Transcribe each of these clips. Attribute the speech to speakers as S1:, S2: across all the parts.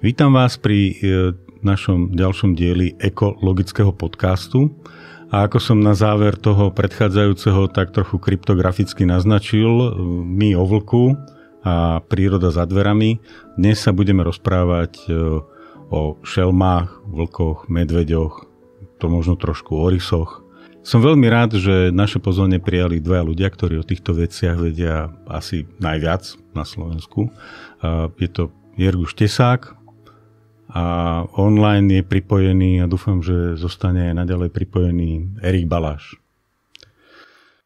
S1: Vítam vás pri našom ďalšom dieli ekologického podcastu. A ako som na záver toho predchádzajúceho tak trochu kryptograficky naznačil, my o vlku a príroda za dverami. Dnes sa budeme rozprávať o šelmách, vlkoch, medveďoch, to možno trošku o rysoch. Som veľmi rád, že naše pozvanie prijali dvaja ľudia, ktorí o týchto veciach vedia asi najviac na Slovensku. Je to Jerguš Tesák a online je pripojený a dúfam, že zostane aj naďalej pripojený Erik Baláš.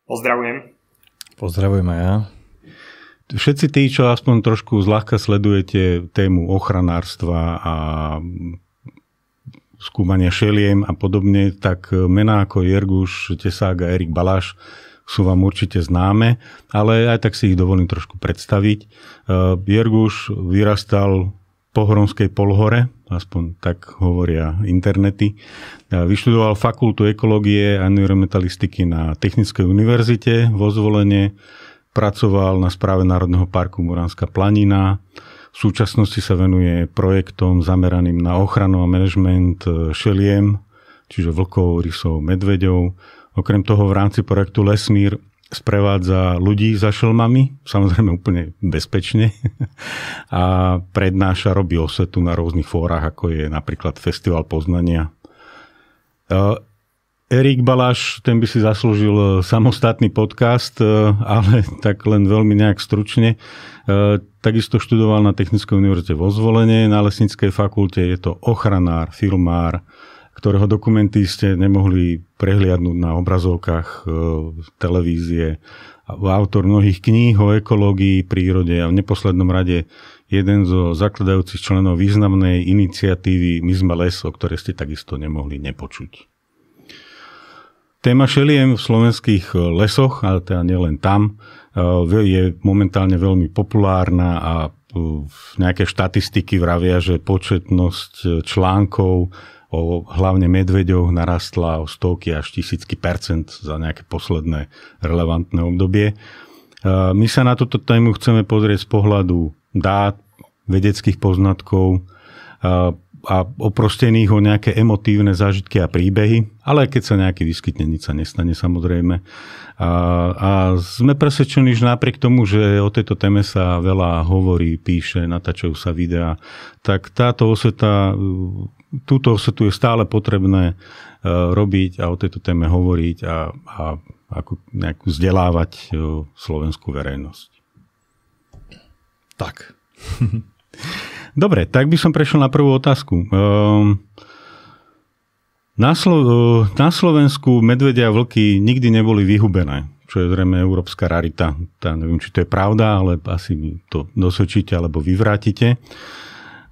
S2: Pozdravujem.
S3: Pozdravujem aj ja.
S1: Všetci tí, čo aspoň trošku zľahka sledujete tému ochranárstva a skúmania šeliem a podobne, tak mená ako Jerguš Tesák a Erik Baláš sú vám určite známe, ale aj tak si ich dovolím trošku predstaviť. Jerguš vyrastal po Hronskej polhore, aspoň tak hovoria internety. Vyštudoval fakultu ekológie a environmentalistiky na Technickej univerzite vo Zvolene, pracoval na správe Národného parku Muránska planina. V súčasnosti sa venuje projektom zameraným na ochranu a manažment šeliem, čiže vlkov, rysov, medveďov. Okrem toho v rámci projektu Lesmír sprevádza ľudí za šelmami, samozrejme úplne bezpečne, a prednáša, robí osvetu na rôznych fórach, ako je napríklad Festival poznania. Erik Baláš, ten by si zaslúžil samostatný podcast, ale tak len veľmi nejak stručne. Takisto študoval na Technickej univerzite vo Zvolene, na Lesníckej fakulte. Je to ochranár, filmár, ktorého dokumenty ste nemohli prehliadnúť na obrazovkách televízie. Autor mnohých kníh o ekológii, prírode a v neposlednom rade jeden zo zakladajúcich členov významnej iniciatívy My sme les, o ktorej ste takisto nemohli nepočuť. Téma šeliem v slovenských lesoch, ale teda nielen tam, je momentálne veľmi populárna a nejaké štatistiky vravia, že početnosť článkov o hlavne medveďoch narastla o stovky až tisícky percent za nejaké posledné relevantné obdobie. My sa na túto tému chceme pozrieť z pohľadu dát, vedeckých poznatkov a oprostených o nejaké emotívne zážitky a príbehy, ale keď sa nejaký vyskytne, nič sa nestane samozrejme. A sme presvedčení, že napriek tomu, že o tejto téme sa veľa hovorí, píše, natáčajú sa videá, tak táto osveta, túto osvetu je stále potrebné robiť a o tejto téme hovoriť a ako nejak vzdelávať slovenskú verejnosť.
S3: Tak.
S1: Dobre, tak by som prešiel na prvú otázku. Na Slovensku medvedia a vlky nikdy neboli vyhubené, čo je zrejme európska rarita. Neviem, či to je pravda, ale asi mi to dosvedčíte alebo vyvrátite.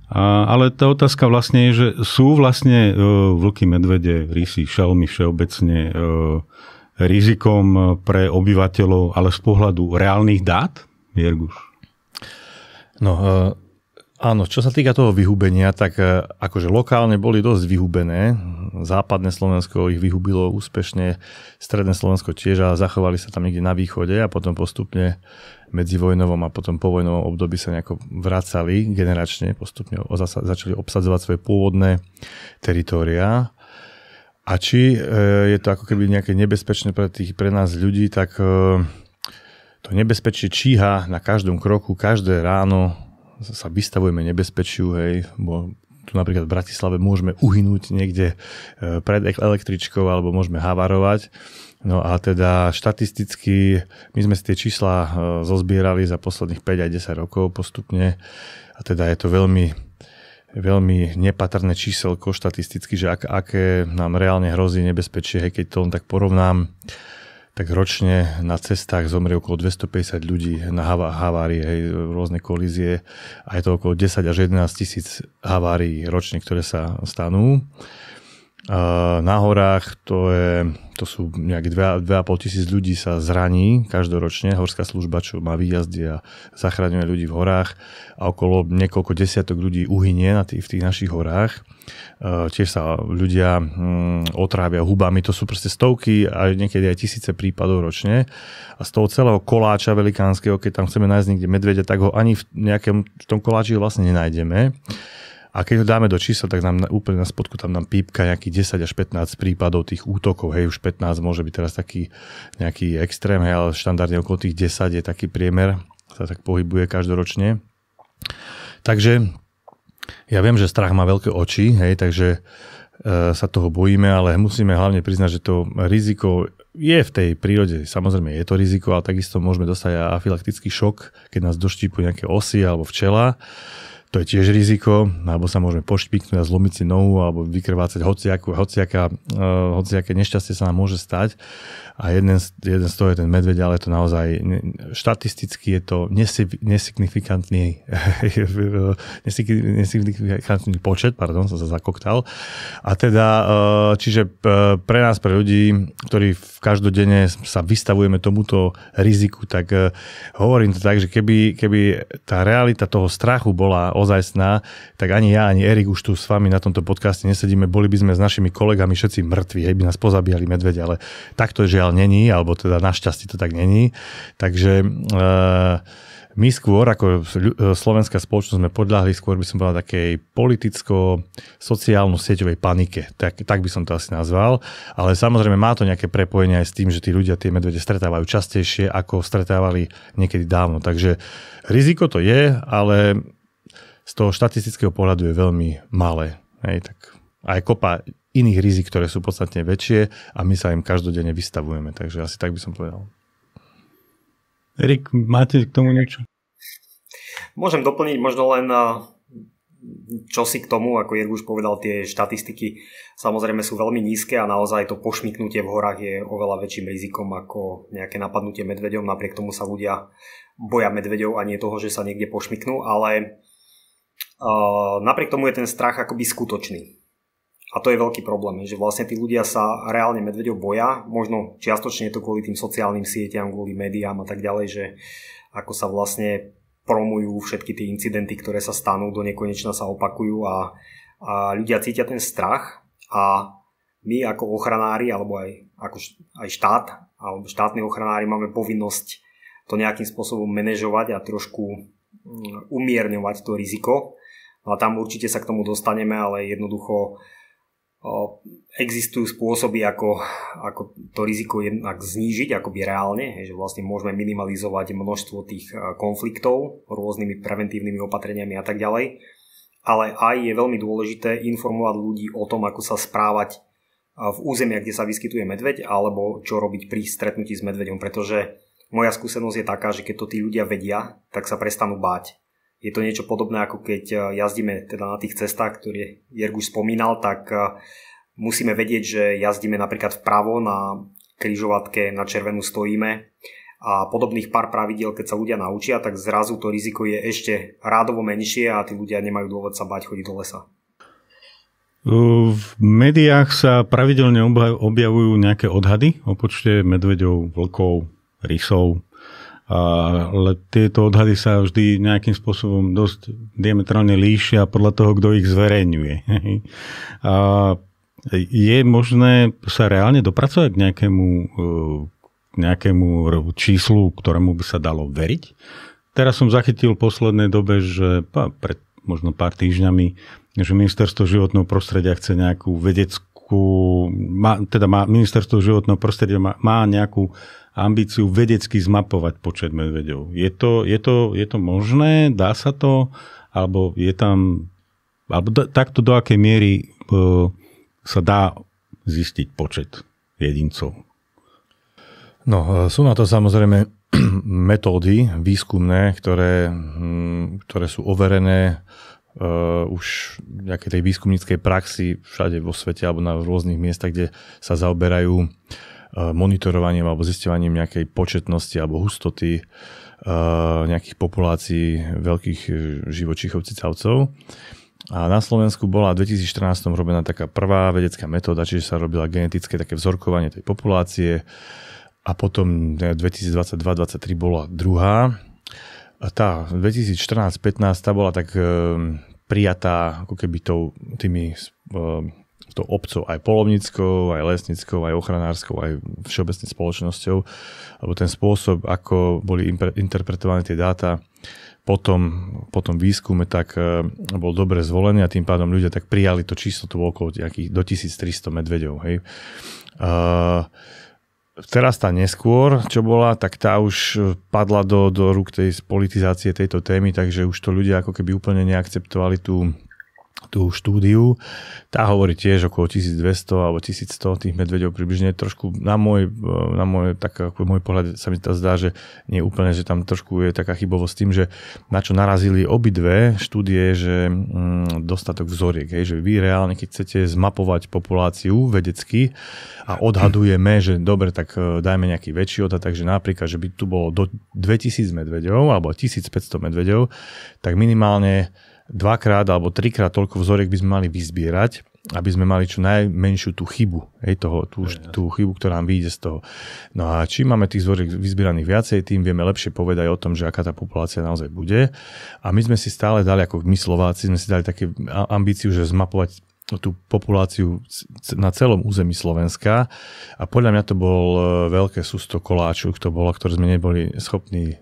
S1: Ale tá otázka vlastne je, že sú vlastne vlky, medvede, rysy, šelmy všeobecne rizikom pre obyvateľov, ale z pohľadu reálnych dát? Jerguš?
S3: Áno, čo sa týka toho vyhubenia, tak akože lokálne boli dosť vyhubené. Západné Slovensko ich vyhubilo úspešne, stredné Slovensko tiež a zachovali sa tam niekde na východe a potom postupne medzi vojnovom a potom povojnovom období sa nejako vracali generačne, postupne začali obsadzovať svoje pôvodné teritória. A či je to ako keby nejaké nebezpečné pre nás ľudí, tak to nebezpečie číha na každom kroku, každé ráno sa vystavujeme nebezpečiu, hej, bo tu napríklad v Bratislave môžeme uhynúť niekde pred električkou alebo môžeme havarovať. No a teda štatisticky, my sme si tie čísla zozbierali za posledných 5 aj 10 rokov postupne a teda je to veľmi, veľmi nepatrné číselko štatisticky, že aké nám reálne hrozí nebezpečie, hej, keď to len tak porovnám, tak ročne na cestách zomrie okolo 250 ľudí na havárie, hej, rôzne kolízie a je to okolo 10 až 11 tisíc havárií ročne, ktoré sa stanú. Na horách to sú nejaké 2,5 tisíc ľudí sa zraní každoročne, horská služba, čo má výjazdy a zachraňuje ľudí v horách a okolo niekoľko desiatok ľudí uhynie v tých našich horách. Tiež sa ľudia otrávia hubami, to sú proste stovky a niekedy aj tisíce prípadov ročne a z toho celého koláča velikánskeho, keď tam chceme nájsť niekde medveďa, tak ho ani v tom koláči vlastne nenájdeme. A keď ho dáme do čísla, tak nám úplne na spodku tam nám pípka nejakých 10 až 15 prípadov tých útokov. Hej, už 15 môže byť teraz taký nejaký extrém, hej, ale štandardne okolo tých 10 je taký priemer, sa tak pohybuje každoročne. Takže ja viem, že strach má veľké oči, hej, takže sa toho bojíme, ale musíme hlavne priznať, že to riziko je v tej prírode. Samozrejme je to riziko, ale takisto môžeme dostať afylaktický šok, keď nás doštípu nejaké osy alebo včela. To je tiež riziko, alebo sa môžeme pošpiknúť a zlomiť si nohu, alebo vykrvácať hociaké nešťastie sa nám môže stať. A jeden z toho je ten medveď, ale to naozaj štatisticky je to nesignifikantný počet, som sa zakoktal. A teda, čiže pre nás, pre ľudí, ktorí každodenne sa vystavujeme tomuto riziku, tak hovorím to tak, že keby tá realita toho strachu bola ozajstná, tak ani ja, ani Erik už tu s vami na tomto podcaste nesedíme, boli by sme s našimi kolegami všetci mŕtvi, hej, by nás pozabíjali medveď, ale takto je žiaľ není, alebo teda našťastie to tak není. Takže my skôr, ako slovenská spoločnosť, sme podľahli skôr, by som povedal, takej politicko-sociálno-sieťovej panike. Tak by som to asi nazval. Ale samozrejme má to nejaké prepojenie aj s tým, že tí ľudia tie medvede stretávajú častejšie, ako stretávali niekedy dávno. Takže riziko to je, ale z toho štatistického pohľadu je veľmi malé. Hej, tak aj kopa iných rizik, ktoré sú podstatne väčšie a my sa im každodenne vystavujeme. Takže asi tak by som povedal.
S1: Erik, máte k tomu niečo?
S2: Môžem doplniť možno len čosi k tomu, ako Jirk už povedal, tie štatistiky samozrejme sú veľmi nízke a naozaj to pošmyknutie v horách je oveľa väčším rizikom ako nejaké napadnutie medveďom. Napriek tomu sa ľudia boja medveďov a nie toho, že sa niekde pošmyknú, ale napriek tomu je ten strach akoby skutočný. A to je veľký problém, že vlastne tí ľudia sa reálne medveďov boja, možno čiastočne je to kvôli tým sociálnym sieťam, kvôli médiám a tak ďalej, že ako sa vlastne promujú všetky tie incidenty, ktoré sa stanú, do nekonečna sa opakujú a ľudia cítia ten strach a my ako ochranári, alebo aj štát, alebo štátni ochranári máme povinnosť to nejakým spôsobom manažovať a trošku umierňovať to riziko. No a tam určite sa k tomu dostaneme, ale jednoducho existujú spôsoby, ako to riziko jednak znížiť, akoby reálne, že vlastne môžeme minimalizovať množstvo tých konfliktov rôznymi preventívnymi opatreniami a tak ďalej. Ale aj je veľmi dôležité informovať ľudí o tom, ako sa správať v územiach, kde sa vyskytuje medveď, alebo čo robiť pri stretnutí s medveďom, pretože moja skúsenosť je taká, že keď to tí ľudia vedia, tak sa prestanú báť. Je to niečo podobné, ako keď jazdíme teda na tých cestách, ktoré Jirk už spomínal, tak musíme vedieť, že jazdíme napríklad vpravo, na križovatke na červenú stojíme a podobných pár pravidiel, keď sa ľudia naučia, tak zrazu to riziko je ešte rádovo menšie a tí ľudia nemajú dôvod sa báť chodiť do lesa.
S1: V médiách sa pravidelne objavujú nejaké odhady o počte medveďov, vlkov, rysov, ale tieto odhady sa vždy nejakým spôsobom dosť diametrálne líšia podľa toho, kto ich zverejňuje. Je možné sa reálne dopracovať k nejakému číslu, ktorému by sa dalo veriť? Teraz som zachytil v poslednej dobe, že pred možno pár týždňami, že Ministerstvo životného prostredia chce nejakú Ministerstvo životného prostredia má nejakú ambíciu vedecky zmapovať počet medveďov. Je to možné? Dá sa to? Alebo je tam... takto do akej miery sa dá zistiť počet jedincov?
S3: No, sú na to samozrejme metódy výskumné, ktoré sú overené už v nejakej tej výskumníckej praxi všade vo svete alebo na rôznych miestach, kde sa zaoberajú monitorovaním alebo zisťovaním nejakej početnosti alebo hustoty nejakých populácií veľkých živočíchov cicavcov. A na Slovensku bola v 2014 robená taká prvá vedecká metóda, čiže sa robila genetické také vzorkovanie tej populácie a potom 2022-2023 bola druhá. A tá 2014-15 tá bola tak prijatá ako keby tými tou obcov, aj poľovníckou, aj lesníckou, aj ochranárskou, aj všeobecnou spoločnosťou, lebo ten spôsob, ako boli interpretované tie dáta po tom výskume, tak bol dobre zvolený a tým pádom ľudia tak prijali to číslo, to bolo okolo nejakých do 1300 medveďov. Hej. Teraz tá neskôr, čo bola, tak tá už padla do rúk tej politizácie tejto témy, takže už to ľudia ako keby úplne neakceptovali tú štúdiu. Tá hovorí tiež okolo 1200 alebo 1100 tých medveďov približne. Trošku na môj pohľad sa mi to zdá, že nie úplne, že tam trošku je taká chybovosť s tým, že na čo narazili obidve štúdie, že dostatok vzoriek. Že vy reálne, keď chcete zmapovať populáciu vedecky a odhadujeme, že dobre, tak dajme nejaký väčší odhad, takže napríklad, že by tu bolo do 2000 medveďov alebo 1500 medveďov, tak minimálne 2-krát alebo 3-krát toľko vzoriek by sme mali vyzbierať, aby sme mali čo najmenšiu tú chybu, tú chybu, ktorá nám vyjde z toho. No a čím máme tých vzoriek vyzbieraných viacej, tým vieme lepšie povedať o tom, že aká tá populácia naozaj bude. A my sme si stále dali, ako my Slováci, sme si dali také ambíciu, že zmapovať tú populáciu na celom území Slovenska a podľa mňa to bol veľké sústo koláčov, ktoré sme neboli schopní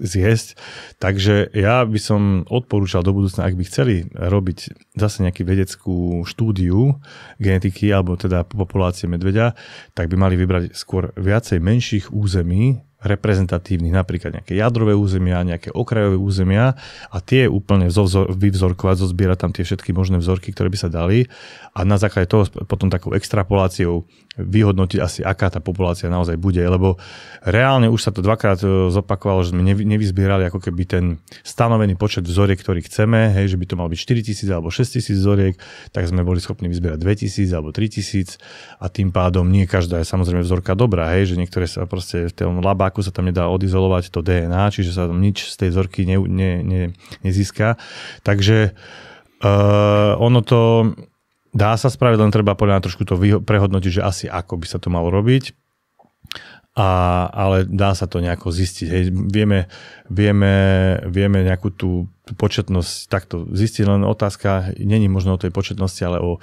S3: zjesť. Takže ja by som odporúčal do budúcna, ak by chceli robiť zase nejakú vedeckú štúdiu genetiky alebo teda populácie medveďa, tak by mali vybrať skôr viacej menších území, reprezentatívnych, napríklad nejaké jadrové územia, nejaké okrajové územia a tie úplne vyvzorkovať, zozbierať tam tie všetky možné vzorky, ktoré by sa dali a na základe toho potom takou extrapoláciou vyhodnotiť asi, aká tá populácia naozaj bude, lebo reálne už sa to dvakrát zopakovalo, že sme nevyzbierali ako keby ten stanovený počet vzoriek, ktorý chceme, hej, že by to malo byť 4000 alebo 6000 vzoriek, tak sme boli schopní vyzbierať 2000 alebo 3000 a tým pádom nie každá je samozrejme vzorka dobrá, hej, že niektoré sa proste v tom labáku sa tam nedá odizolovať to DNA, čiže sa tam nič z tej vzorky nezíska. Takže ono to dá sa spraviť, len treba podľa mňa trošku to prehodnotiť, že asi ako by sa to malo robiť. Ale dá sa to nejako zistiť. Hej. Vieme nejakú tú početnosť takto zistiť, len otázka není možno o tej početnosti, ale o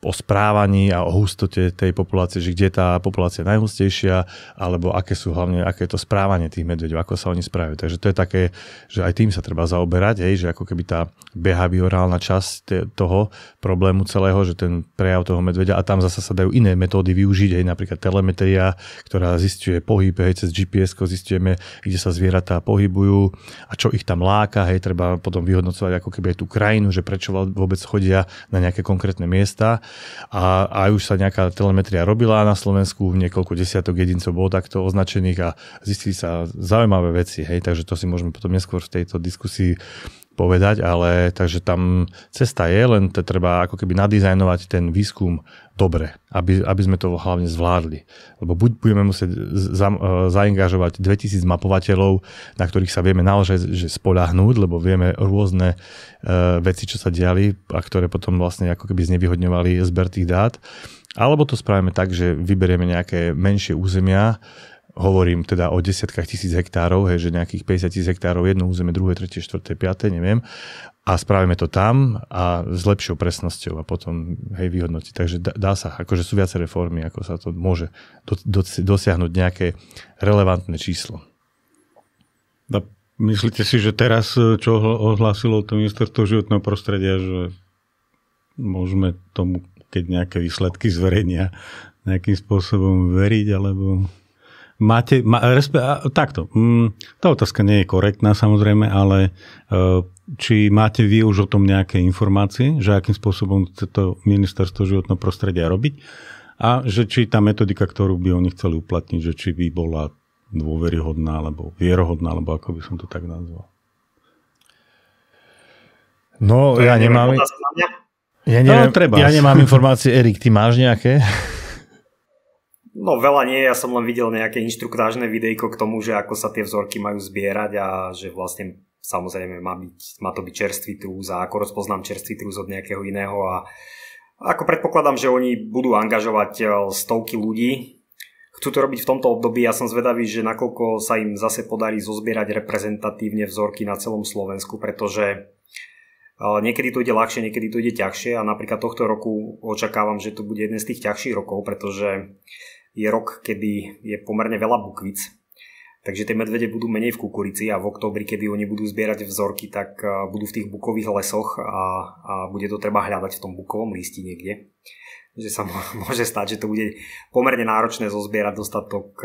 S3: správaní a o hustote tej populácie, že kde je tá populácia najhustejšia, alebo aké je to správanie tých medveďov, ako sa oni správajú. Takže to je také, že aj tým sa treba zaoberať, hej, že ako keby tá behaviorálna časť toho problému celého, že ten prejav toho medveďa a tam zasa sa dajú iné metódy využiť, hej, napríklad telemetria, ktorá zisťuje pohyb, hej, cez GPS-ko zistujeme, kde sa zvieratá pohybujú a čo ich tam láka, hej, treba potom vyhodnocovať ako keby aj tú krajinu, že prečo vôbec chodia na nejaké konkrétne miesta. A už sa nejaká telemetria robila na Slovensku, niekoľko desiatok jedincov bolo takto označených a zistili sa zaujímavé veci, hej, takže to si môžeme potom neskôr v tejto diskusii povedať, ale takže tam cesta je, len to treba ako keby nadizajnovať ten výskum dobre, aby sme to hlavne zvládli. Lebo buď budeme musieť zaangažovať 2000 mapovateľov, na ktorých sa vieme naozaj spoľahnúť, lebo vieme rôzne veci, čo sa diali a ktoré potom vlastne ako keby znevýhodňovali zber tých dát. Alebo to spravíme tak, že vyberieme nejaké menšie územia, hovorím teda o desiatkách tisíc hektárov, hej, že nejakých 50 000 hektárov, jedno územie, druhé, tretie, štvrté, piaté, neviem. A spravíme to tam a s lepšou presnosťou a potom hej, vyhodnotiť. Takže dá sa, akože sú viaceré formy, ako sa to môže dosiahnuť nejaké relevantné číslo.
S1: Myslíte si, že teraz, čo ohlásilo to ministerstvo životného prostredia, že môžeme tomu, keď nejaké výsledky zverejnia, nejakým spôsobom veriť, alebo... Takto. Tá otázka nie je korektná samozrejme, ale či máte vy už o tom nejaké informácie, že akým spôsobom chce to ministerstvo životného prostredia robiť a že či tá metodika, ktorú by oni chceli uplatniť, že či by bola dôveryhodná alebo vierohodná, alebo ako by som to tak nazval.
S3: No, ja nemám... Ja nemám informácie. Erik, ty máš nejaké?
S2: No veľa nie, ja som len videl nejaké inštruktážne videjko k tomu, že ako sa tie vzorky majú zbierať a že vlastne samozrejme má to byť čerstvý trús a ako rozpoznám čerstvý trús od nejakého iného a ako predpokladám, že oni budú angažovať stovky ľudí. Chcú to robiť v tomto období, ja som zvedavý, že nakoľko sa im zase podarí zozbierať reprezentatívne vzorky na celom Slovensku, pretože Niekedy to ide ľahšie, niekedy to ide ťažšie a napríklad tohto roku očakávam, že to bude jeden z tých ťažších rokov, pretože je rok, kedy je pomerne veľa bukvic. Takže tie medvede budú menej v kukurici a v októbri, kedy oni budú zbierať vzorky, tak budú v tých bukových lesoch a bude to treba hľadať v tom bukovom lísti niekde. Že sa môže stať, že to bude pomerne náročné zozbierať dostatok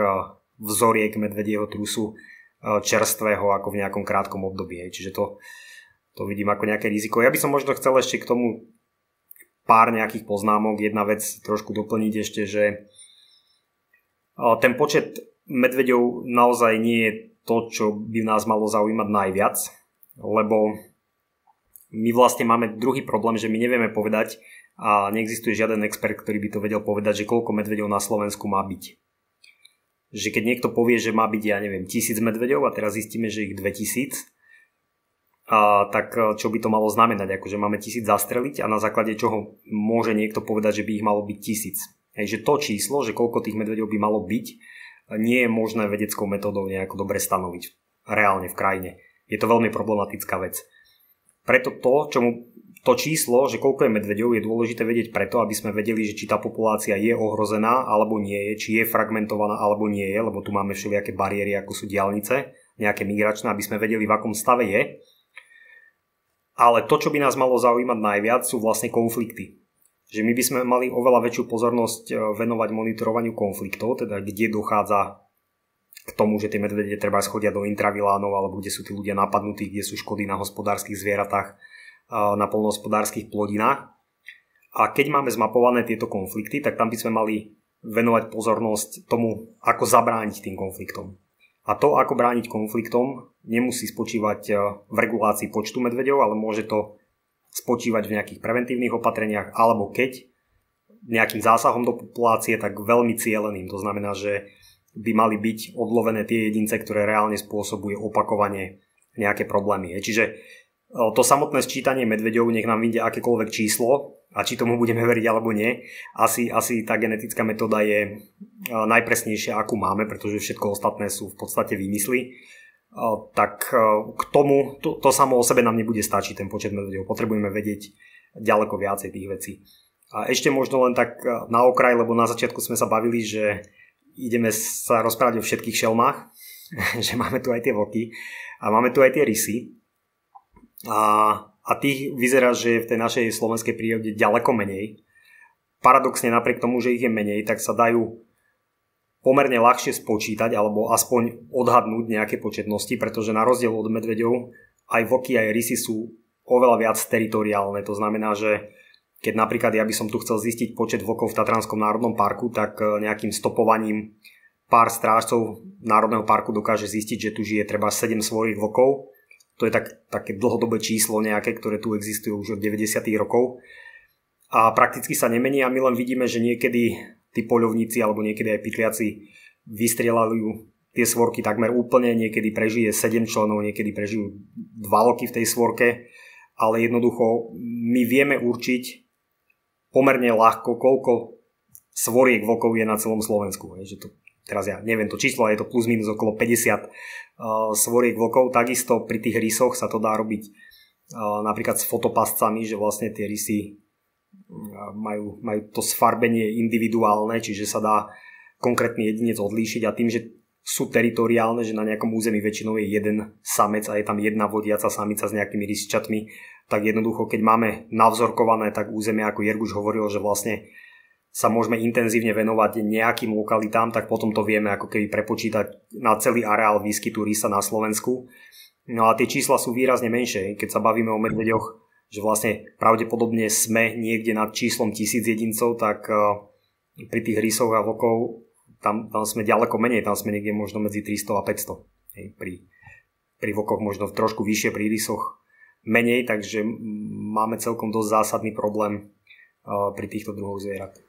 S2: vzoriek medvedieho trusu čerstvého ako v nejakom krátkom období. Čiže to vidím ako nejaké riziko. Ja by som možno chcel ešte k tomu pár nejakých poznámok. Jedna vec trošku doplniť ešte, že ten počet medveďov naozaj nie je to, čo by nás malo zaujímať najviac, lebo my vlastne máme druhý problém, že my nevieme povedať a neexistuje žiaden expert, ktorý by to vedel povedať, že koľko medveďov na Slovensku má byť. Že keď niekto povie, že má byť, ja neviem, 1000 medveďov a teraz zistíme, že ich 2000, tak čo by to malo znamenať? Akože máme 1000 zastreliť a na základe čoho môže niekto povedať, že by ich malo byť 1000. Že to číslo, že koľko tých medveďov by malo byť, nie je možné vedeckou metódou nejako dobre stanoviť reálne v krajine. Je to veľmi problematická vec. Preto to číslo, že koľko je medveďov, je dôležité vedieť preto, aby sme vedeli, že či tá populácia je ohrozená alebo nie je, či je fragmentovaná alebo nie je, lebo tu máme všelijaké bariéry, ako sú diaľnice, nejaké migračné, aby sme vedeli, v akom stave je. Ale to, čo by nás malo zaujímať najviac, sú vlastne konflikty. Že my by sme mali oveľa väčšiu pozornosť venovať monitorovaniu konfliktov, teda kde dochádza k tomu, že tie medvede treba schodia do intravilánov, alebo kde sú tí ľudia napadnutí, kde sú škody na hospodárskych zvieratách, na poľnohospodárskych plodinách. A keď máme zmapované tieto konflikty, tak tam by sme mali venovať pozornosť tomu, ako zabrániť tým konfliktom. A to, ako brániť konfliktom, nemusí spočívať v regulácii počtu medveďov, ale môže to spočívať v nejakých preventívnych opatreniach, alebo keď nejakým zásahom do populácie, tak veľmi cieleným. To znamená, že by mali byť odlovené tie jedince, ktoré reálne spôsobuje opakovane nejaké problémy. Čiže to samotné sčítanie medveďov, nech nám vyjde akékoľvek číslo, a či tomu budeme veriť alebo nie, asi tá genetická metóda je najpresnejšia, akú máme, pretože všetko ostatné sú v podstate výmysly. Tak k tomu, to samo o sebe nám nebude stačiť ten počet medveďov. Potrebujeme vedieť ďaleko viacej tých vecí. A ešte možno len tak na okraj, lebo na začiatku sme sa bavili, že ideme sa rozprávať o všetkých šelmách, že máme tu aj tie vlky a máme tu aj tie rysy. A tých vyzerá, že je v tej našej slovenskej prírode ďaleko menej. Paradoxne napriek tomu, že ich je menej, tak sa dajú pomerne ľahšie spočítať alebo aspoň odhadnúť nejaké početnosti, pretože na rozdiel od medveďov aj vlky, aj rysy sú oveľa viac teritoriálne. To znamená, že keď napríklad ja by som tu chcel zistiť počet vlkov v Tatranskom národnom parku, tak nejakým stopovaním pár strážcov národného parku dokáže zistiť, že tu žije treba 7 svojich vlkov. To je také dlhodobé číslo nejaké, ktoré tu existujú už od 90. rokov. A prakticky sa nemení a my len vidíme, že niekedy tí poľovníci alebo niekedy aj pytliaci vystrieľajú tie svorky takmer úplne, niekedy prežije 7 členov, niekedy prežijú 2 vlky v tej svorke, ale jednoducho my vieme určiť pomerne ľahko, koľko svoriek vlkov je na celom Slovensku. Teraz ja neviem to číslo, ale je to plus minus okolo 50 svoriek vlkov. Takisto pri tých rysoch sa to dá robiť napríklad s fotopascami, že vlastne tie rysy majú to sfarbenie individuálne, čiže sa dá konkrétny jedinec odlíšiť a tým, že sú teritoriálne, že na nejakom území väčšinou je jeden samec a je tam jedna vodiaca samica s nejakými rysčatmi, tak jednoducho, keď máme navzorkované tak územie, ako Jerguš hovoril, že vlastne sa môžeme intenzívne venovať nejakým lokalitám, tak potom to vieme ako keby prepočítať na celý areál výskytu rysa na Slovensku. No a tie čísla sú výrazne menšie, keď sa bavíme o medveďoch, že vlastne pravdepodobne sme niekde nad číslom 1000 jedincov, tak pri tých rysoch a vlkov tam sme ďaleko menej, tam sme niekde možno medzi 300 a 500. Pri vlkoch možno trošku vyššie, pri rysoch menej, takže máme celkom dosť zásadný problém pri týchto druhoch zvierat.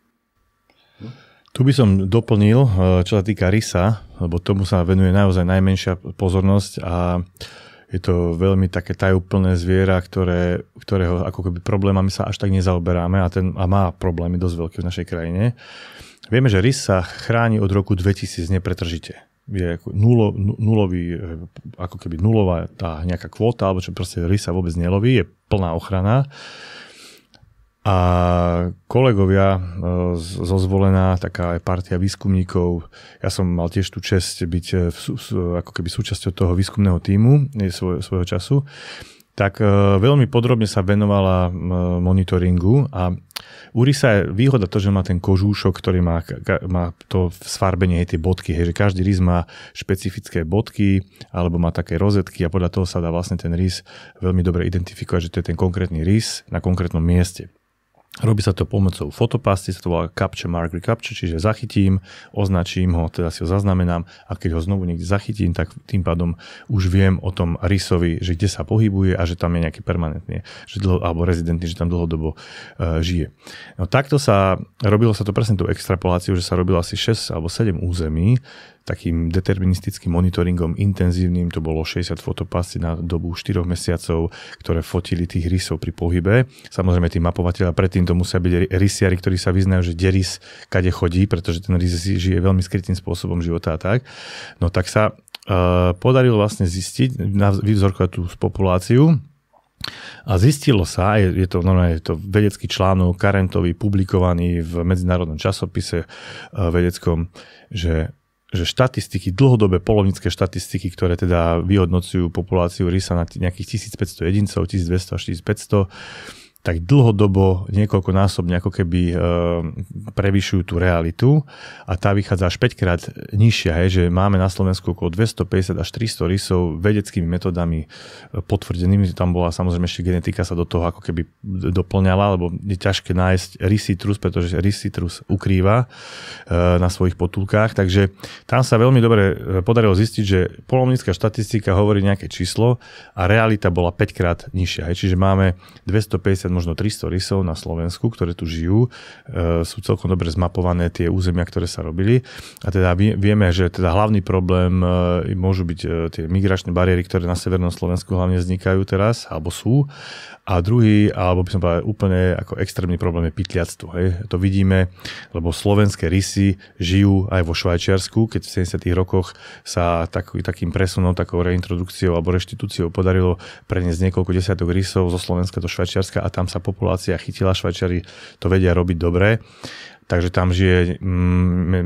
S3: Tu by som doplnil, čo sa týka rysa, lebo tomu sa venuje naozaj najmenšia pozornosť a je to veľmi také tajúplné zviera, ktorého ako keby problémami sa až tak nezaoberáme a má problémy dosť veľké v našej krajine. Vieme, že rys sa chráni od roku 2000 nepretržite. je nulový, ako keby nulová tá nejaká kvóta, alebo čo proste rys sa vôbec neloví, je plná ochrana. A kolegovia zo Zvolená, taká aj partia výskumníkov, ja som mal tiež tú česť byť ako keby súčasťou toho výskumného tímu svojho času, tak veľmi podrobne sa venovala monitoringu a u rysa je výhoda to, že má ten kožúšok, ktorý má to sfarbenie, tie bodky, že každý rys má špecifické bodky alebo má také rozetky a podľa toho sa dá vlastne ten rys veľmi dobre identifikovať, že to je ten konkrétny rys na konkrétnom mieste. Robí sa to pomocou fotopasty, sa to volá capture, mark, recapture, čiže zachytím, označím ho, teda si ho zaznamenám a keď ho znovu niekde zachytím, tak tým pádom už viem o tom rysovi, že kde sa pohybuje a že tam je nejaký permanentný, alebo rezidentný, že tam dlhodobo žije. No takto robilo sa to presne tú extrapoláciu, že sa robilo asi 6 alebo 7 území, takým deterministickým monitoringom intenzívnym, to bolo 60 fotopasy na dobu 4 mesiacov, ktoré fotili tých rysov pri pohybe. Samozrejme tí mapovateľia predtým to musia byť rysiari, ktorí sa vyznajú, že kde rys kade chodí, pretože ten rys žije veľmi skrytým spôsobom života a tak. No tak sa podarilo vlastne zistiť, vyvzorkovať tú populáciu. A zistilo sa, je to vedecký článok Karentovi publikovaný v medzinárodnom časopise vedeckom, že štatistiky, dlhodobé polovnícke štatistiky, ktoré teda vyhodnocujú populáciu rysa na nejakých 1500 jedincov, 1200 až 1500, tak dlhodobo niekoľkonásobne ako keby prevyšujú tú realitu a tá vychádza až 5-krát nižšia, že máme na Slovensku okolo 250 až 300 rysov vedeckými metodami potvrdenými, tam bola samozrejme ešte genetika sa do toho ako keby doplňala, lebo je ťažké nájsť rysitrus, pretože rysitrus ukrýva na svojich potulkách, takže tam sa veľmi dobre podarilo zistiť, že polovnícka štatistika hovorí nejaké číslo a realita bola 5-krát nižšia, čiže máme 250 možno 300 rysov na Slovensku, ktoré tu žijú. Sú celkom dobre zmapované tie územia, ktoré sa robili. A teda vieme, že teda hlavný problém môžu byť tie migračné bariéry, ktoré na severnom Slovensku hlavne vznikajú teraz, alebo sú. A druhý, alebo by som povedal úplne ako extrémny problém je pytliactvo. To vidíme, lebo slovenské rysy žijú aj vo Švajčiarsku, keď v 70. rokoch sa takým presunom, takou reintrodukciou alebo reštitúciou podarilo preniesť niekoľko desiatok rysov zo Slovenska do Švajčiarska a tam sa populácia chytila. Švajčiari to vedia robiť dobre. Takže tam žije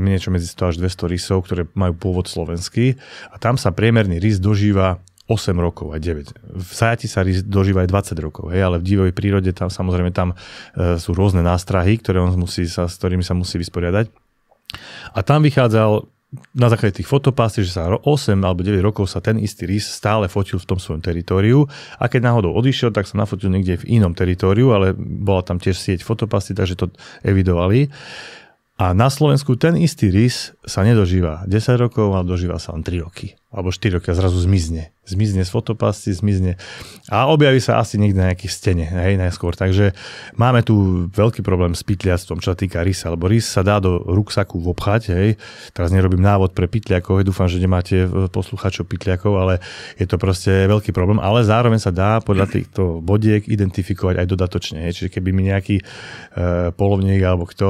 S3: niečo medzi 100 až 200 rysov, ktoré majú pôvod slovenský a tam sa priemerný rys dožíva 8 rokov aj 9. V sajati sa rys dožíva aj 20 rokov, ale v divovej prírode tam samozrejme sú rôzne nástrahy, s ktorými sa musí vysporiadať. A tam vychádzal na základe tých fotopásy, že sa 8 alebo 9 rokov sa ten istý rys stále fotil v tom svojom teritóriu a keď náhodou odišiel, tak sa nafotil niekde v inom teritóriu, ale bola tam tiež sieť fotopásy, takže to evidovali. A na Slovensku ten istý rys sa nedožíva 10 rokov, ale dožíva sa len 3 roky. Alebo 4 roky a zrazu zmizne. Zmizne z fotopasy, zmizne a objaví sa asi niekde na nejakej stene, najskôr. Takže máme tu veľký problém s pytliactvom, čo sa týka rysa, lebo rys sa dá do ruksaku vopchať, Teraz nerobím návod pre pytliakov, dúfam, že nemáte poslucháčov pytliakov, ale je to proste veľký problém, ale zároveň sa dá podľa týchto bodiek identifikovať aj dodatočne, Čiže keby mi nejaký polovník alebo kto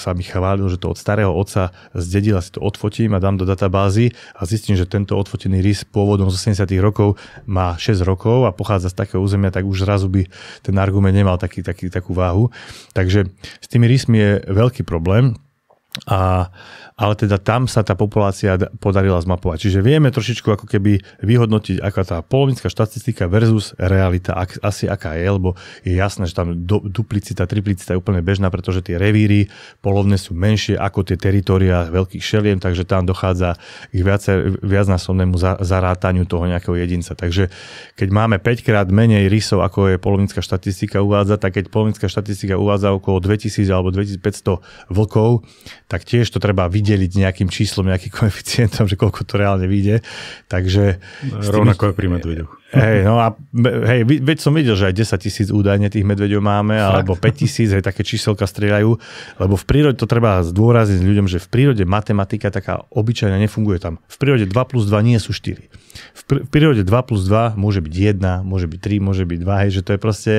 S3: sa mi chválil, že to od starého otca zdedil, si to odfotím a dám do databázy a zistím, že tento odfotený rys pôvodom z 80. rokov má 6 rokov a pochádza z takého územia, tak už zrazu by ten argument nemal takú váhu. Takže s tými rysmi je veľký problém. Ale teda tam sa tá populácia podarila zmapovať. Čiže vieme trošičku ako keby vyhodnotiť, aká tá polovnícka štatistika versus realita, asi aká je, lebo je jasné, že tam duplicita, triplicita je úplne bežná, pretože tie revíry polovné sú menšie ako tie teritória veľkých šeliem, takže tam dochádza k viacnásobnému zarátaniu toho nejakého jedinca. Takže keď máme 5-krát menej rysov, ako je polovnícka štatistika uvádza, tak keď polovnícka štatistika uvádza okolo 2000 alebo 2500 vlkov, tak tiež to treba videliť nejakým číslom, nejakým koeficientom, že koľko to reálne vyjde. Takže
S1: rovnako je pri medveďoch.
S3: Hej, no a veď som videl, že aj 10 000 údajne tých medveďov máme, alebo 5 000, také číselka strieľajú, lebo v prírode to treba zdôrazniť ľuďom, že v prírode matematika taká obyčajná nefunguje tam. V prírode 2 + 2 nie sú 4. V prírode 2 + 2 môže byť 1, môže byť 3, môže byť 2, hej, že to je proste,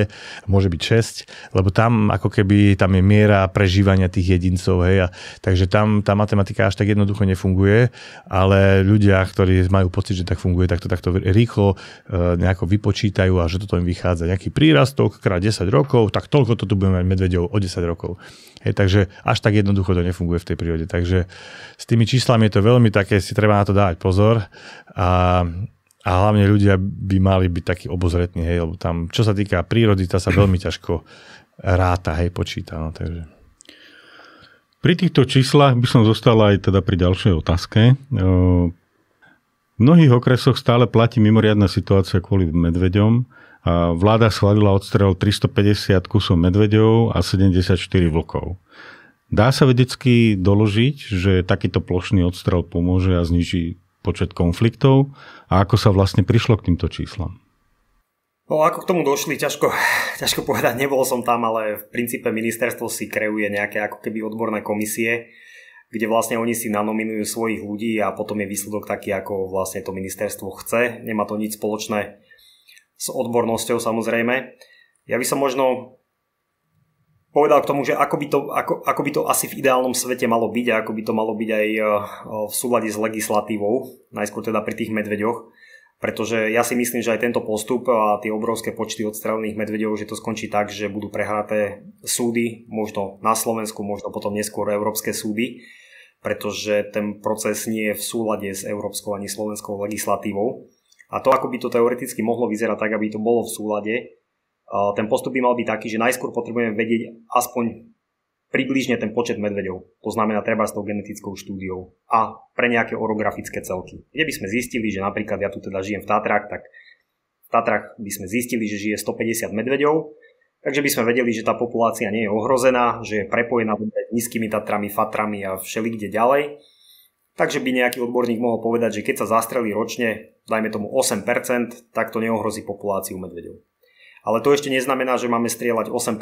S3: môže byť 6, lebo tam ako keby tam je miera prežívania tých jedincov, hej, a takže tam tá matematika až tak jednoducho nefunguje, ale ľudia, ktorí majú pocit, že tak funguje, tak to takto rýchlo nejako vypočítajú a že toto im vychádza nejaký prírastok krát 10 rokov, tak toľko to tu budeme mať medveďov o 10 rokov. Hej, takže až tak jednoducho to nefunguje v tej prírode. Takže s tými číslami je to veľmi také, si treba na to dávať pozor a hlavne ľudia by mali byť takí obozretní, hej, lebo tam, čo sa týka prírody, tá sa veľmi ťažko ráta, hej, počíta. No, takže.
S1: Pri týchto číslach by som zostal aj teda pri ďalšej otázke. V mnohých okresoch stále platí mimoriadna situácia kvôli medveďom. A vláda schválila odstrel 350 kusov medveďov a 74 vlkov. Dá sa vedecky doložiť, že takýto plošný odstrel pomôže a zniží počet konfliktov? A ako sa vlastne prišlo k týmto číslam?
S2: No ako k tomu došli, ťažko povedať, nebol som tam, ale v princípe ministerstvo si kreuje nejaké ako keby odborné komisie, kde vlastne oni si nanominujú svojich ľudí a potom je výsledok taký, ako vlastne to ministerstvo chce. Nemá to nič spoločné s odbornosťou, samozrejme. Ja by som možno povedal k tomu, že ako by to asi v ideálnom svete malo byť a ako by to malo byť aj v súlade s legislatívou, najskôr teda pri tých medveďoch, pretože ja si myslím, že aj tento postup a tie obrovské počty odstrelených medveďov, že to skončí tak, že budú prehraté súdy, možno na Slovensku, možno potom neskôr európske súdy, pretože ten proces nie je v súlade s európskou ani slovenskou legislatívou. A to, ako by to teoreticky mohlo vyzerať tak, aby to bolo v súlade, ten postup by mal byť taký, že najskôr potrebujeme vedieť aspoň približne ten počet medveďov. To znamená, treba s tou genetickou štúdiou a pre nejaké orografické celky. Kde by sme zistili, že napríklad ja tu teda žijem v Tatrách, tak v Tatrách by sme zistili, že žije 150 medveďov, takže by sme vedeli, že tá populácia nie je ohrozená, že je prepojená nízkymi Tatrami, Fatrami a všelikde ďalej. Takže by nejaký odborník mohol povedať, že keď sa zastrelí ročne, dajme tomu 8%, tak to neohrozí populáciu medveďov. Ale to ešte neznamená, že máme strieľať 8%.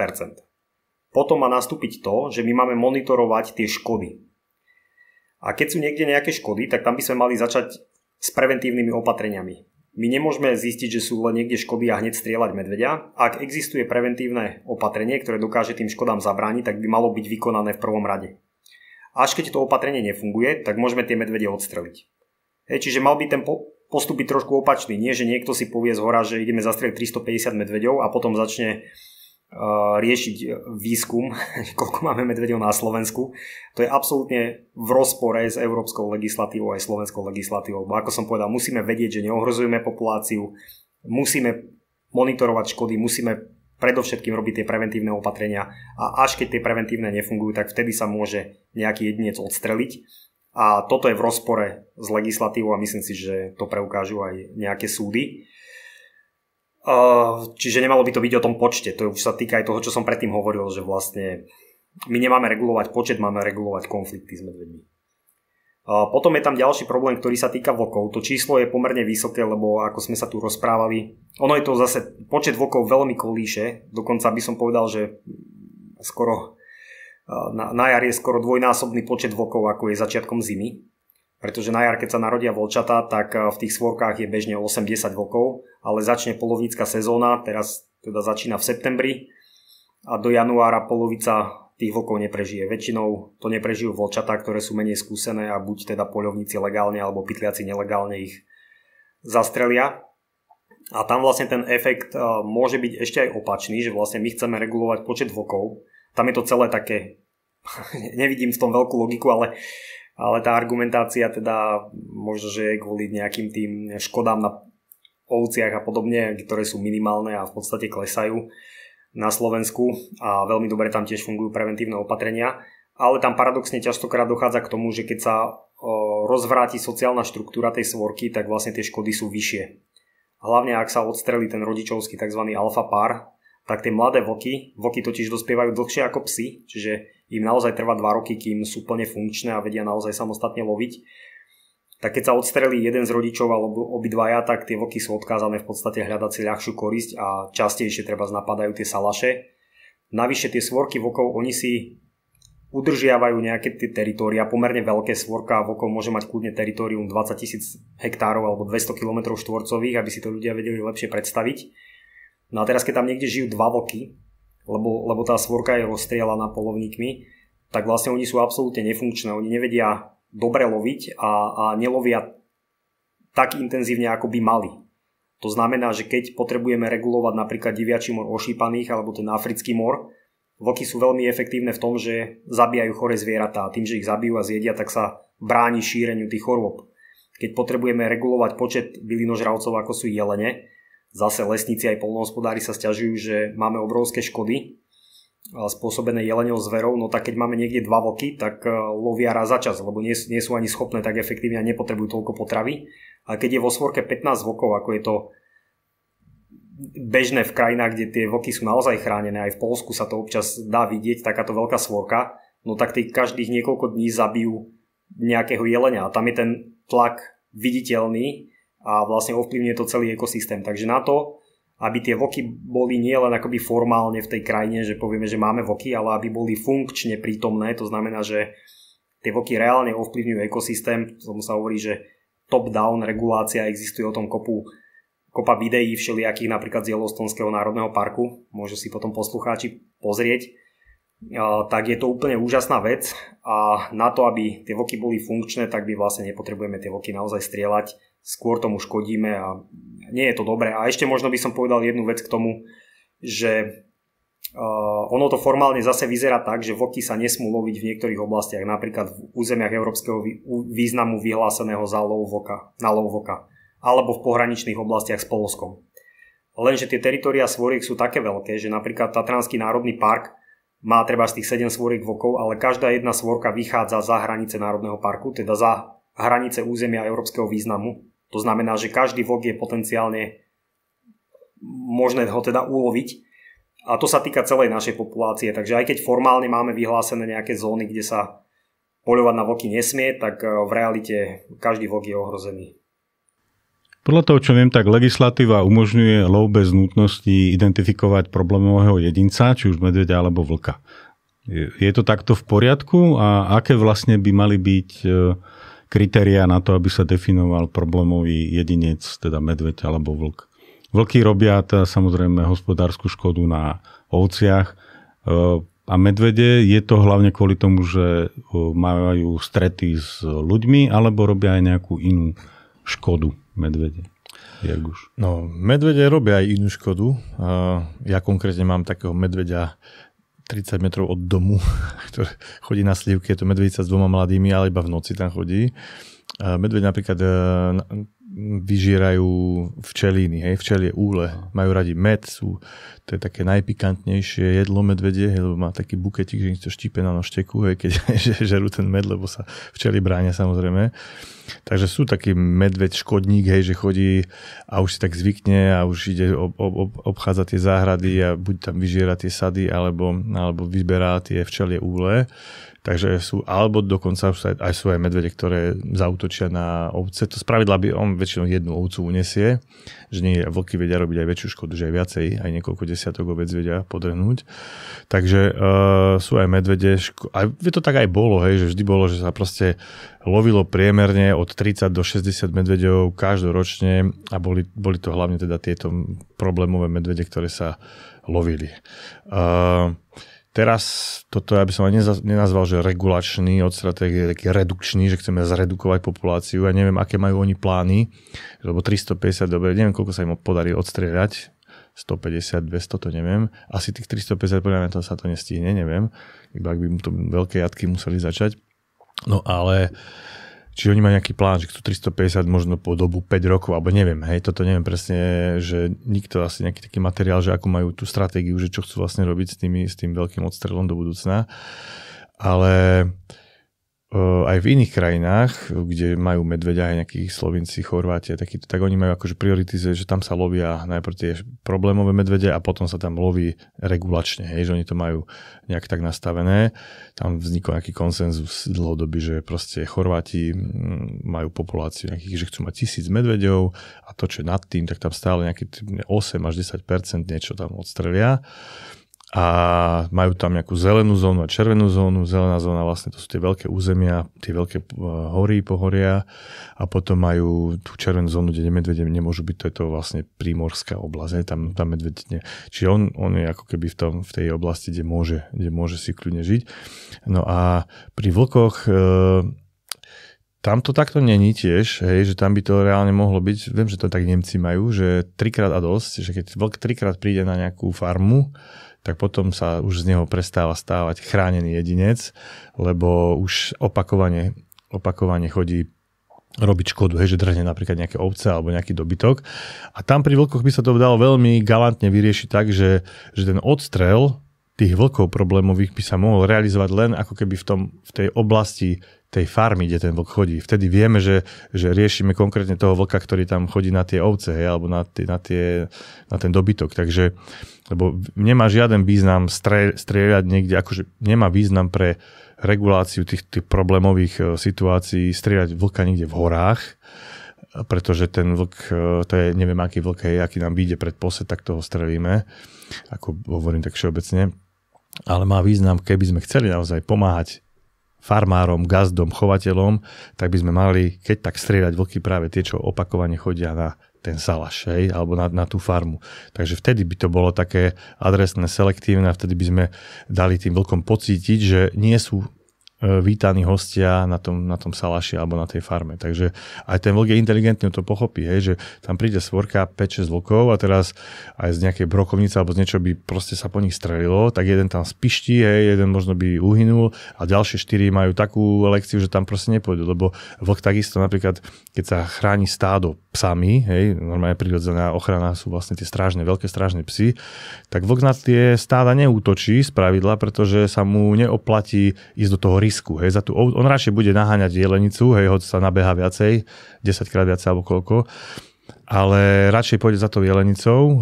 S2: Potom má nastúpiť to, že my máme monitorovať tie škody. A keď sú niekde nejaké škody, tak tam by sme mali začať s preventívnymi opatreniami. My nemôžeme zistiť, že sú len niekde škody a hneď strieľať medveďa. Ak existuje preventívne opatrenie, ktoré dokáže tým škodám zabrániť, tak by malo byť vykonané v prvom rade. Až keď to opatrenie nefunguje, tak môžeme tie medvede odstreliť. Čiže mal by ten postup byť trošku opačný. Nie, že niekto si povie zhora, že ideme zastreliť 350 medveďov a potom začne riešiť výskum, koľko máme medveďov na Slovensku. To je absolútne v rozpore s európskou legislatívou aj slovenskou legislatívou. Bo ako som povedal, musíme vedieť, že neohrozujeme populáciu, musíme monitorovať škody, musíme predovšetkým robiť tie preventívne opatrenia a až keď tie preventívne nefungujú, tak vtedy sa môže nejaký jedinec odstreliť. A toto je v rozpore s legislatívou a myslím si, že to preukážu aj nejaké súdy. Čiže nemalo by to byť o tom počte. To už sa týka aj toho, čo som predtým hovoril, že vlastne my nemáme regulovať počet, máme regulovať konflikty s medveďmi. Potom je tam ďalší problém, ktorý sa týka vlkov. To číslo je pomerne vysoké, lebo ako sme sa tu rozprávali, ono je to zase, počet vlkov veľmi kolíše. Dokonca by som povedal, že skoro na jar je skoro dvojnásobný počet vlkov, ako je začiatkom zimy. Pretože na jar, keď sa narodia vlčatá, tak v tých svorkách je bežne 8-10 vlkov, ale začne polovnícka sezóna, teraz teda začína v septembri a do januára polovica tých vlkov neprežije. Väčšinou to neprežijú vlčatá, ktoré sú menej skúsené a buď teda poľovníci legálne alebo pytliaci nelegálne ich zastrelia. A tam vlastne ten efekt môže byť ešte aj opačný, že vlastne my chceme regulovať počet vlkov. Tam je to celé také, nevidím v tom veľkú logiku, ale tá argumentácia teda možno, že je kvôli nejakým tým škodám na ovciach a podobne, ktoré sú minimálne a v podstate klesajú na Slovensku a veľmi dobre tam tiež fungujú preventívne opatrenia, ale tam paradoxne častokrát dochádza k tomu, že keď sa rozvráti sociálna štruktúra tej svorky, tak vlastne tie škody sú vyššie. Hlavne ak sa odstrelí ten rodičovský tzv. Alfa pár, tak tie mladé vlky totiž dospievajú dlhšie ako psi, čiže im naozaj trvá 2 roky, kým sú plne funkčné a vedia naozaj samostatne loviť. tak keď sa odstrelí jeden z rodičov alebo obidvaja, tak tie vlky sú odkázané v podstate hľadať si ľahšiu korisť a častejšie treba napadajú tie salaše. Navyše tie svorky vlkov, oni si udržiavajú nejaké tie teritória, pomerne veľké svorka vlkov môže mať kľudne teritórium 20 000 hektárov alebo 200 km štvorcových, aby si to ľudia vedeli lepšie predstaviť. No a teraz keď tam niekde žijú dva vlky, lebo tá svorka je rozstrielaná polovníkmi, tak vlastne oni sú absolútne nefunkčné, oni nevedia dobre loviť a nelovia tak intenzívne, ako by mali. To znamená, že keď potrebujeme regulovať napríklad diviačí mor ošípaných alebo ten africký mor, vlky sú veľmi efektívne v tom, že zabíjajú choré zvieratá. Tým, že ich zabijú a zjedia, tak sa bráni šíreniu tých chorôb. Keď potrebujeme regulovať počet bylinožravcov, ako sú jelene, zase lesníci aj poľnohospodári sa sťažujú, že máme obrovské škody spôsobené jeleňou zverou, no tak keď máme niekde dva vlky, tak lovia raz za čas, lebo nie sú ani schopné tak efektívne a nepotrebujú toľko potravy. A keď je vo svorke 15 vlkov, ako je to bežné v krajinách, kde tie vlky sú naozaj chránené, aj v Poľsku sa to občas dá vidieť, takáto veľká svorka, no tak tí každých niekoľko dní zabijú nejakého jelenia a tam je ten tlak viditeľný a vlastne ovplyvňuje to celý ekosystém. Takže na to, aby tie vlky boli nie len akoby formálne v tej krajine, že povieme, že máme vlky, ale aby boli funkčne prítomné, to znamená, že tie vlky reálne ovplyvňujú ekosystém, tomu sa hovorí, že top-down regulácia, existuje o tom kopa videí všelijakých, napríklad z Yellowstonského národného parku, môžu si potom poslucháči pozrieť, tak je to úplne úžasná vec a na to, aby tie vlky boli funkčné, tak my vlastne nepotrebujeme tie vlky naozaj strieľať, skôr tomu škodíme a nie je to dobré. A ešte možno by som povedal jednu vec k tomu, že ono to formálne zase vyzerá tak, že vlky sa nesmú loviť v niektorých oblastiach, napríklad v územiach európskeho významu vyhláseného na lov vlka, alebo v pohraničných oblastiach s Poľskom. Lenže tie teritória svoriek sú také veľké, že napríklad Tatranský národný park má treba z tých 7 svoriek vlkov, ale každá jedna svorka vychádza za hranice národného parku, teda za hranice územia európskeho významu. To znamená, že každý vlk je potenciálne možné ho teda uloviť. A to sa týka celej našej populácie. Takže aj keď formálne máme vyhlásené nejaké zóny, kde sa poľovať na vlky nesmie, tak v realite každý vlk je ohrozený.
S1: Podľa toho, čo viem, tak legislatíva umožňuje lov bez nutnosti identifikovať problémového jedinca, či už medveďa alebo vlka. Je to takto v poriadku a aké vlastne by mali byť kritériá na to, aby sa definoval problémový jedinec, teda medveď alebo vlk? Vlky robia teda samozrejme hospodársku škodu na ovciach a medvede je to hlavne kvôli tomu, že majú strety s ľuďmi alebo robia aj nejakú inú škodu medvede. Jerguš.
S3: No, medvede robia aj inú škodu. Ja konkrétne mám takého medveďa 30 metrov od domu, ktorý chodí na slivky, je to medvedica s 2 mladými, ale iba v noci tam chodí. Medveď napríklad vyžierajú včelíny, včelie úle, majú radi med, to je také najpikantnejšie jedlo medvedie, lebo má taký buketík, že ich to štípe na nožteku, keď žerú ten med, lebo sa včely bránia samozrejme. Takže sú taký medveď škodník, že chodí a už si tak zvykne a už ide obchádzať tie záhrady a buď tam vyžiera tie sady, alebo vyberá tie včelie úle. Takže sú, alebo dokonca aj sú aj medvede, ktoré zaútočia na ovce. To spravidla by on väčšinou jednu ovcu unesie, že nie vlky vedia robiť aj väčšiu škodu, že aj viacej, aj niekoľko desiatok ovec vedia podrhnúť. Takže sú aj medvede, a to tak aj bolo, že vždy bolo, že sa proste lovilo priemerne od 30 do 60 medveďov každoročne a boli to hlavne teda tieto problémové medvede, ktoré sa lovili. Teraz toto ja by som aj nenazval, že regulačný odstrel, to je taký redukčný, že chceme zredukovať populáciu. Ja neviem, aké majú oni plány, lebo 350, dobre, neviem, koľko sa im podarí odstrieľať, 150, 200, to neviem. Asi tých 350, podľa mňa to sa to nestihne, neviem. Iba ak by mu to veľké jatky museli začať. No ale či oni majú nejaký plán, že chcú 350 možno po dobu 5 rokov, alebo neviem, toto neviem presne, že nikto asi nejaký taký materiál, že ako majú tú stratégiu, že čo chcú vlastne robiť s tým veľkým odstrelom do budúcna. Ale aj aj v iných krajinách, kde majú medveďa aj nejakých Slovinci, Chorváti, tak oni majú akože prioritizuje, že tam sa lovia najprv tie problémové medvede a potom sa tam loví regulačne, hej, že oni to majú nejak tak nastavené. Tam vznikol nejaký konsenzus dlhodobý, že proste Chorváti majú populáciu nejakých, že chcú mať 1000 medveďov a to, čo je nad tým, tak tam stále nejaké 8 až 10% niečo tam odstrelia. A majú tam nejakú zelenú zónu a červenú zónu. Zelená zóna vlastne to sú tie veľké územia, tie veľké hory, pohoria a potom majú tú červenú zónu, kde medvede nemôžu byť, to je to vlastne prímorská oblasť, tam medveď nie. Čiže on je ako keby v tej oblasti, kde môže si kľudne žiť. No a pri vlkoch tam to takto není tiež, hej, že tam by to reálne mohlo byť, viem, že to tak Nemci majú, že 3-krát a dosť, že keď vlk 3-krát príde na nejakú farmu, tak potom sa už z neho prestáva stávať chránený jedinec, lebo už opakovane chodí robiť škodu, hej, že drhne napríklad nejaké ovce alebo nejaký dobytok. A tam pri vlkoch by sa to dalo veľmi galantne vyriešiť tak, že ten odstrel tých vlkov problémových by sa mohol realizovať len ako keby v tej oblasti tej farmy, kde ten vlk chodí. Vtedy vieme, že riešime konkrétne toho vlka, ktorý tam chodí na tie ovce, hej, alebo na ten dobytok. Takže, lebo nemá žiaden význam strieľať niekde, akože nemá význam pre reguláciu tých problémových situácií strieľať vlka niekde v horách, pretože ten vlk, to je neviem aký vlk, hej, aký nám vyjde pred posed, tak toho strelíme, ako hovorím tak všeobecne. Ale má význam, keby sme chceli naozaj pomáhať farmárom, gazdom, chovateľom, tak by sme mali, keď tak strieľať vlky práve tie, čo opakovane chodia na ten salaš, hej, alebo na tú farmu. Takže vtedy by to bolo také adresné, selektívne a vtedy by sme dali tým vlkom pocítiť, že nie sú vítaní hostia na tom salaši alebo na tej farme. Takže aj ten vlk je inteligentný, to pochopí, hej, že tam príde svorka 5-6 vlkov a teraz aj z nejakej brokovnice alebo z niečo by proste sa po nich strelilo, tak jeden tam spiští, hej, jeden možno by uhynul a ďalšie 4 majú takú lekciu, že tam proste nepôjdu, lebo vlk takisto napríklad, keď sa chráni stádo psami, hej, normálne prirodzená ochrana sú vlastne tie veľké strážne psy, tak vlk na tie stáda neútočí z pravidla, pretože sa mu neoplatí ísť do toho risku. Hej, on radšej bude naháňať jelenicu, hej, hoď sa nabeha viacej, 10-krát viacej alebo koľko, ale radšej pôjde za tou jelenicou,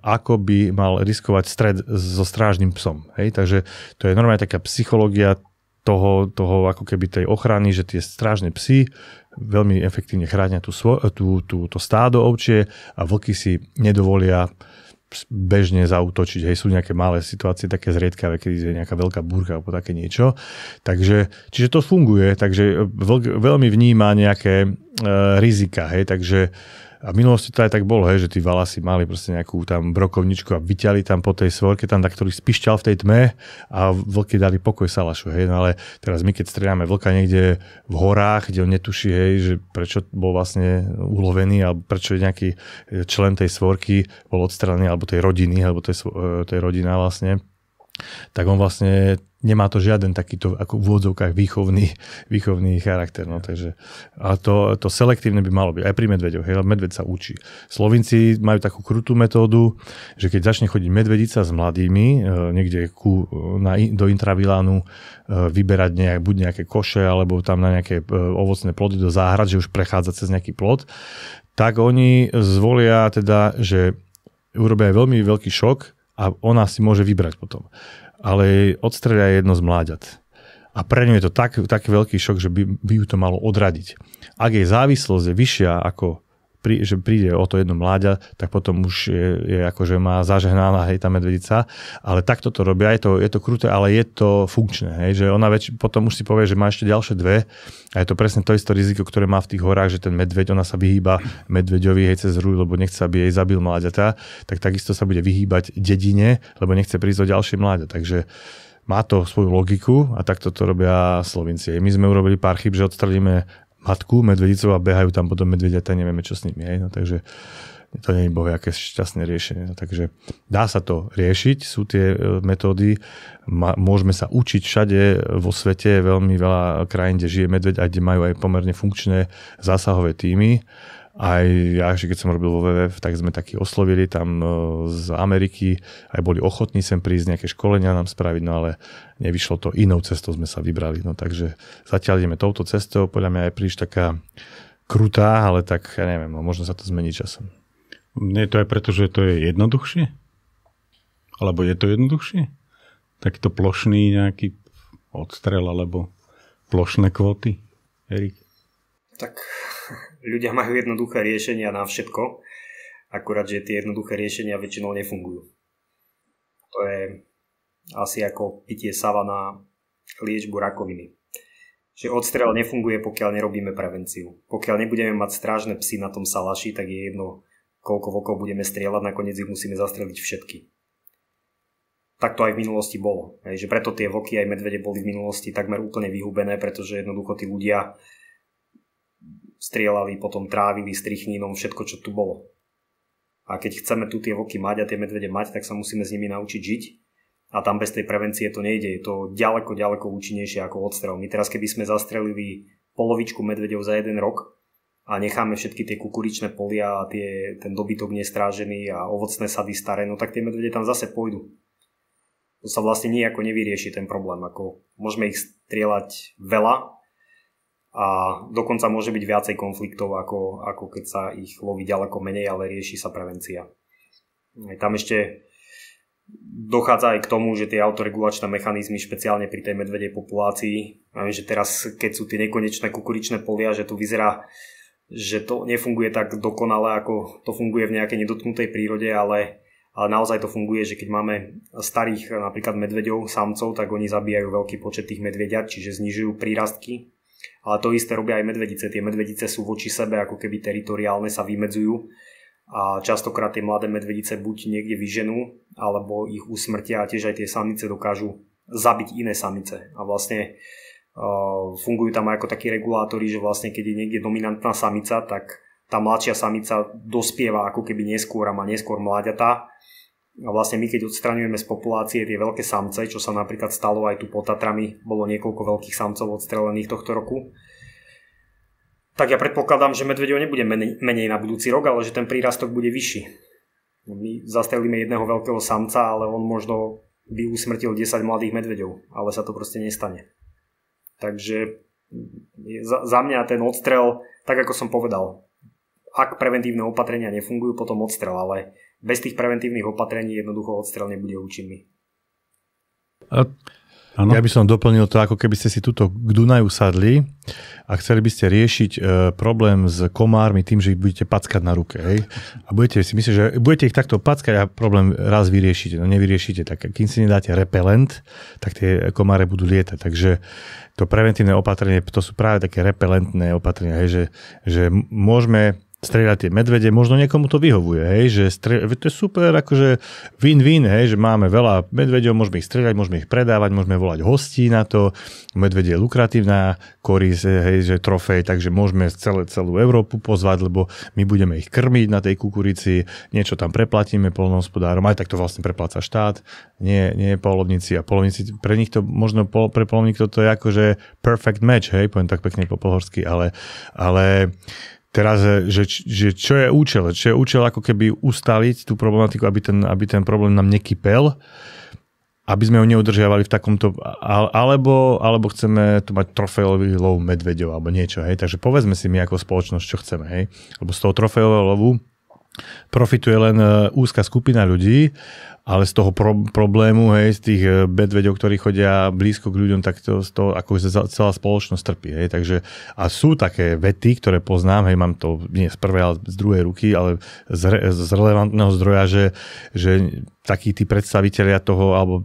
S3: ako by mal riskovať stred so strážnym psom. Hej, takže to je normálne taká psychológia toho ako keby tej ochrany, že tie strážne psy veľmi efektívne chránia to stádo ovčie a vlky si nedovolia bežne zaútočiť. Hej, sú nejaké malé situácie, také zriedkavé, keď je nejaká veľká búrka alebo také niečo. Čiže to funguje, takže vlk veľmi vníma nejaké rizika, hej, takže a v minulosti to aj tak bolo, hej, že tí valasi mali proste nejakú tam brokovničku a vyťali tam po tej svorke, tam na ktorý spišťal v tej tme a vlky dali pokoj salašu, hej, no ale teraz my keď strieľame vlka niekde v horách, kde on netuší, hej, že prečo bol vlastne ulovený alebo prečo nejaký člen tej svorky bol odstrelený alebo tej rodiny, alebo to je rodina vlastne, tak on vlastne nemá to žiaden takýto ako v úvodzovkách výchovný charakter. No, takže, a to selektívne by malo byť aj pri medveďoch. Hej, medveď sa učí. Slovinci majú takú krutú metódu, že keď začne chodiť medvedica s mladými niekde do intravilánu vyberať buď nejaké koše alebo tam na nejaké ovocné plody do záhrad, že už prechádza cez nejaký plod, tak oni zvolia teda, že urobia aj veľmi veľký šok a ona si môže vybrať potom. Ale odstrelia jedno z mláďat. A pre ňu je to taký veľký šok, že by ju to malo odradiť. Ak jej závislosť je vyššia ako že príde o to jedno mláďa, tak potom už je akože má zažehnaná, hej, tá medvedica. Ale takto to robia, je to kruté, ale je to funkčné. Hej, že ona potom už si povie, že má ešte ďalšie 2 a je to presne to isté riziko, ktoré má v tých horách, že ten medveď, ona sa vyhýba medveďovi, hej, cez rúľ, lebo nechce, aby jej zabil mláďata, tak takisto sa bude vyhýbať dedine, lebo nechce prísť o ďalšie mláďa. Takže má to svoju logiku a takto to robia Slovinci. My sme urobili pár chyb, že odstrelíme matku medvedicov a behajú tam potom medvediatá, nevieme čo s nimi. Hej? No, takže to nie je bohviaké šťastné riešenie. No, takže dá sa to riešiť, sú tie metódy, môžeme sa učiť všade vo svete, veľmi veľa krajín, kde žije medveď a kde majú aj pomerne funkčné zásahové tímy Aj ja, že keď som robil vo WWF, tak sme takí oslovili tam z Ameriky, aj boli ochotní sem prísť, nejaké školenia nám spraviť, no ale nevyšlo to, inou cestou sme sa vybrali. No takže zatiaľ ideme touto cestou, podľa mňa je príliš taká krutá, ale tak ja neviem, no, možno sa to zmení časom.
S1: Nie je to aj preto, že to je jednoduchšie? Alebo je to jednoduchšie? Takýto plošný nejaký odstrel alebo plošné kvóty, Erik?
S2: Tak ľudia majú jednoduché riešenia na všetko, akurát, že tie jednoduché riešenia väčšinou nefungujú. To je asi ako pitie sava na liečbu rakoviny. Že odstrel nefunguje, pokiaľ nerobíme prevenciu. Pokiaľ nebudeme mať strážne psy na tom salaši, tak je jedno, koľko vokov budeme strieľať, nakoniec ich musíme zastreliť všetky. Tak to aj v minulosti bolo. Že preto tie vlky aj medvede boli v minulosti takmer úplne vyhubené, pretože jednoducho tí ľudia strieľali, potom trávili strychnínom všetko, čo tu bolo. A keď chceme tu tie vlky mať a tie medvede mať, tak sa musíme s nimi naučiť žiť. A tam bez tej prevencie to nejde. Je to ďaleko, ďaleko účinnejšie ako odstrel. My teraz, keby sme zastrelili polovičku medvedov za 1 rok a necháme všetky tie kukuričné polia a ten dobytok nestrážený a ovocné sady staré, no tak tie medvede tam zase pôjdu. To sa vlastne nijako nevyrieši ten problém. Ako môžeme ich strieľať veľa a dokonca môže byť viacej konfliktov, ako keď sa ich loví ďaleko menej, ale rieši sa prevencia. Aj tam ešte dochádza aj k tomu, že tie autoregulačné mechanizmy, špeciálne pri tej medvedej populácii, viem, že teraz, keď sú tie nekonečné kukuričné polia, že tu vyzerá, že to nefunguje tak dokonale, ako to funguje v nejakej nedotknutej prírode, ale naozaj to funguje, že keď máme starých napríklad medveďov, samcov, tak oni zabíjajú veľký počet tých medvediat, čiže znižujú prírastky. Ale to isté robia aj medvedice. Tie medvedice sú voči sebe ako keby teritoriálne, sa vymedzujú a častokrát tie mladé medvedice buď niekde vyženú, alebo ich usmrtia a tiež aj tie samice dokážu zabiť iné samice. A vlastne fungujú tam aj ako takí regulátori, že vlastne keď je niekde dominantná samica, tak tá mladšia samica dospieva ako keby neskôr a má neskôr mláďatá. A vlastne my keď odstraňujeme z populácie tie veľké samce, čo sa napríklad stalo aj tu pod Tatrami, bolo niekoľko veľkých samcov odstrelených tohto roku, tak ja predpokladám, že medveďov nebude menej na budúci rok, ale že ten prírastok bude vyšší. My zastrelíme jedného veľkého samca, ale on možno by usmrtil 10 mladých medveďov, ale sa to proste nestane. Takže za mňa ten odstrel, tak ako som povedal, ak preventívne opatrenia nefungujú, potom odstrel, ale bez tých preventívnych opatrení jednoducho odstrel nebude účinný.
S3: Ja by som doplnil to, ako keby ste si tuto k Dunaju sadli a chceli by ste riešiť problém s komármi tým, že ich budete packať na ruke. Hej? A budete si myslieť, že budete ich takto packať a problém raz vyriešite. No nevyriešite. Tak kým si nedáte repelent, tak tie komáre budú lietať. Takže to preventívne opatrenie, to sú práve také repelentné opatrenia. Hej? Že môžeme strieľať tie medvede, možno niekomu to vyhovuje, hej, že to je super, akože win-win, hej, že máme veľa medveďov, môžeme ich strieľať, môžeme ich predávať, môžeme volať hostí na to, medvedie je lukratívna koris, hej, že trofej, takže môžeme celú Európu pozvať, lebo my budeme ich krmiť na tej kukurici, niečo tam preplatíme poľnohospodárom, aj tak to vlastne prepláca štát, nie poľovníci a poľovníci, pre nich to možno pre poľovníkov to je akože perfect match, hej, poviem tak pekne po pohorsky, ale teraz, že čo je účel? Čo je účel ako keby ustaliť tú problematiku, aby ten problém nám nekypel, aby sme ho neudržiavali v takomto, alebo chceme tu mať trofejový lov medveďov, alebo niečo, hej. Takže povedzme si my ako spoločnosť, čo chceme, hej. Lebo z toho trofejového lovu profituje len úzka skupina ľudí, ale z toho problému, hej, z tých medveďov, ktorí chodia blízko k ľuďom, tak to ako celá spoločnosť trpí. Hej. Takže, a sú také vety, ktoré poznám, hej, mám to nie z prvej, ale z druhej ruky, ale z relevantného zdroja, že takí tí predstavitelia toho, alebo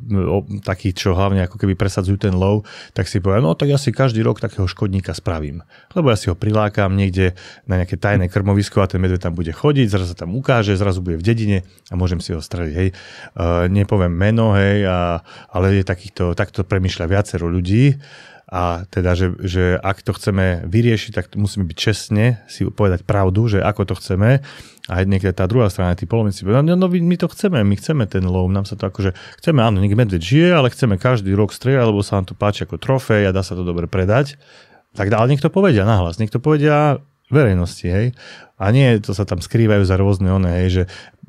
S3: takí, čo hlavne ako keby presadzujú ten lov, tak si povedia, no tak ja si každý rok takého škodníka spravím. Lebo ja si ho prilákam niekde na nejaké tajné krmovisko a ten medveď tam bude chodiť, zrazu sa tam ukáže, zrazu bude v dedine a môžem si ho streliť. Hej. Nepoviem meno, hej, ale je takto premýšľa viacero ľudí. A teda, že ak to chceme vyriešiť, tak musíme byť čestne, si povedať pravdu, že ako to chceme. A niekde tá druhá strana, tí polovníci, no my to chceme, my chceme ten lov, nám sa to akože, chceme, áno, niekde medveď žije, ale chceme každý rok strieľať, lebo sa nám to páči ako trofej a dá sa to dobre predať. Tak ale niekto povedia nahlas, niekto povedia, verejnosti, hej. A nie, to sa tam skrývajú za rôzne hej, že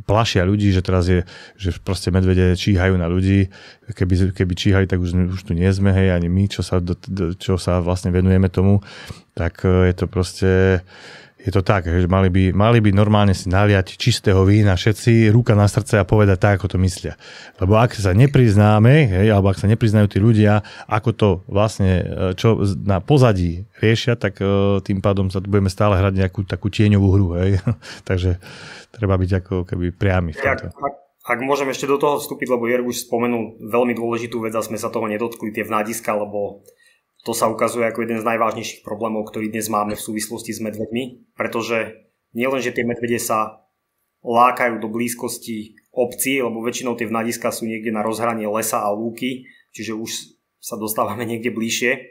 S3: plašia ľudí, že teraz je, že proste medvede číhajú na ľudí. Keby číhali, tak už tu nie sme, hej, ani my, čo sa vlastne venujeme tomu, tak je to proste... Je to tak, že mali by normálne si naliať čistého vína všetci, ruka na srdce a povedať tak, ako to myslia. Lebo ak sa nepriznáme, alebo ak sa nepriznajú tí ľudia, ako to vlastne, čo na pozadí riešia, tak tým pádom sa tu budeme stále hrať nejakú takú tieňovú hru. Hej. Takže treba byť ako keby priamy v tomto.
S2: Ak môžem ešte do toho vstúpiť, lebo Jörg už spomenul veľmi dôležitú vec a sme sa toho nedotkli, tie vnádiska, lebo to sa ukazuje ako jeden z najvážnejších problémov, ktorý dnes máme v súvislosti s medveďmi, pretože nielen, že tie medvede sa lákajú do blízkosti obcí, lebo väčšinou tie vnádiska sú niekde na rozhranie lesa a lúky, čiže už sa dostávame niekde bližšie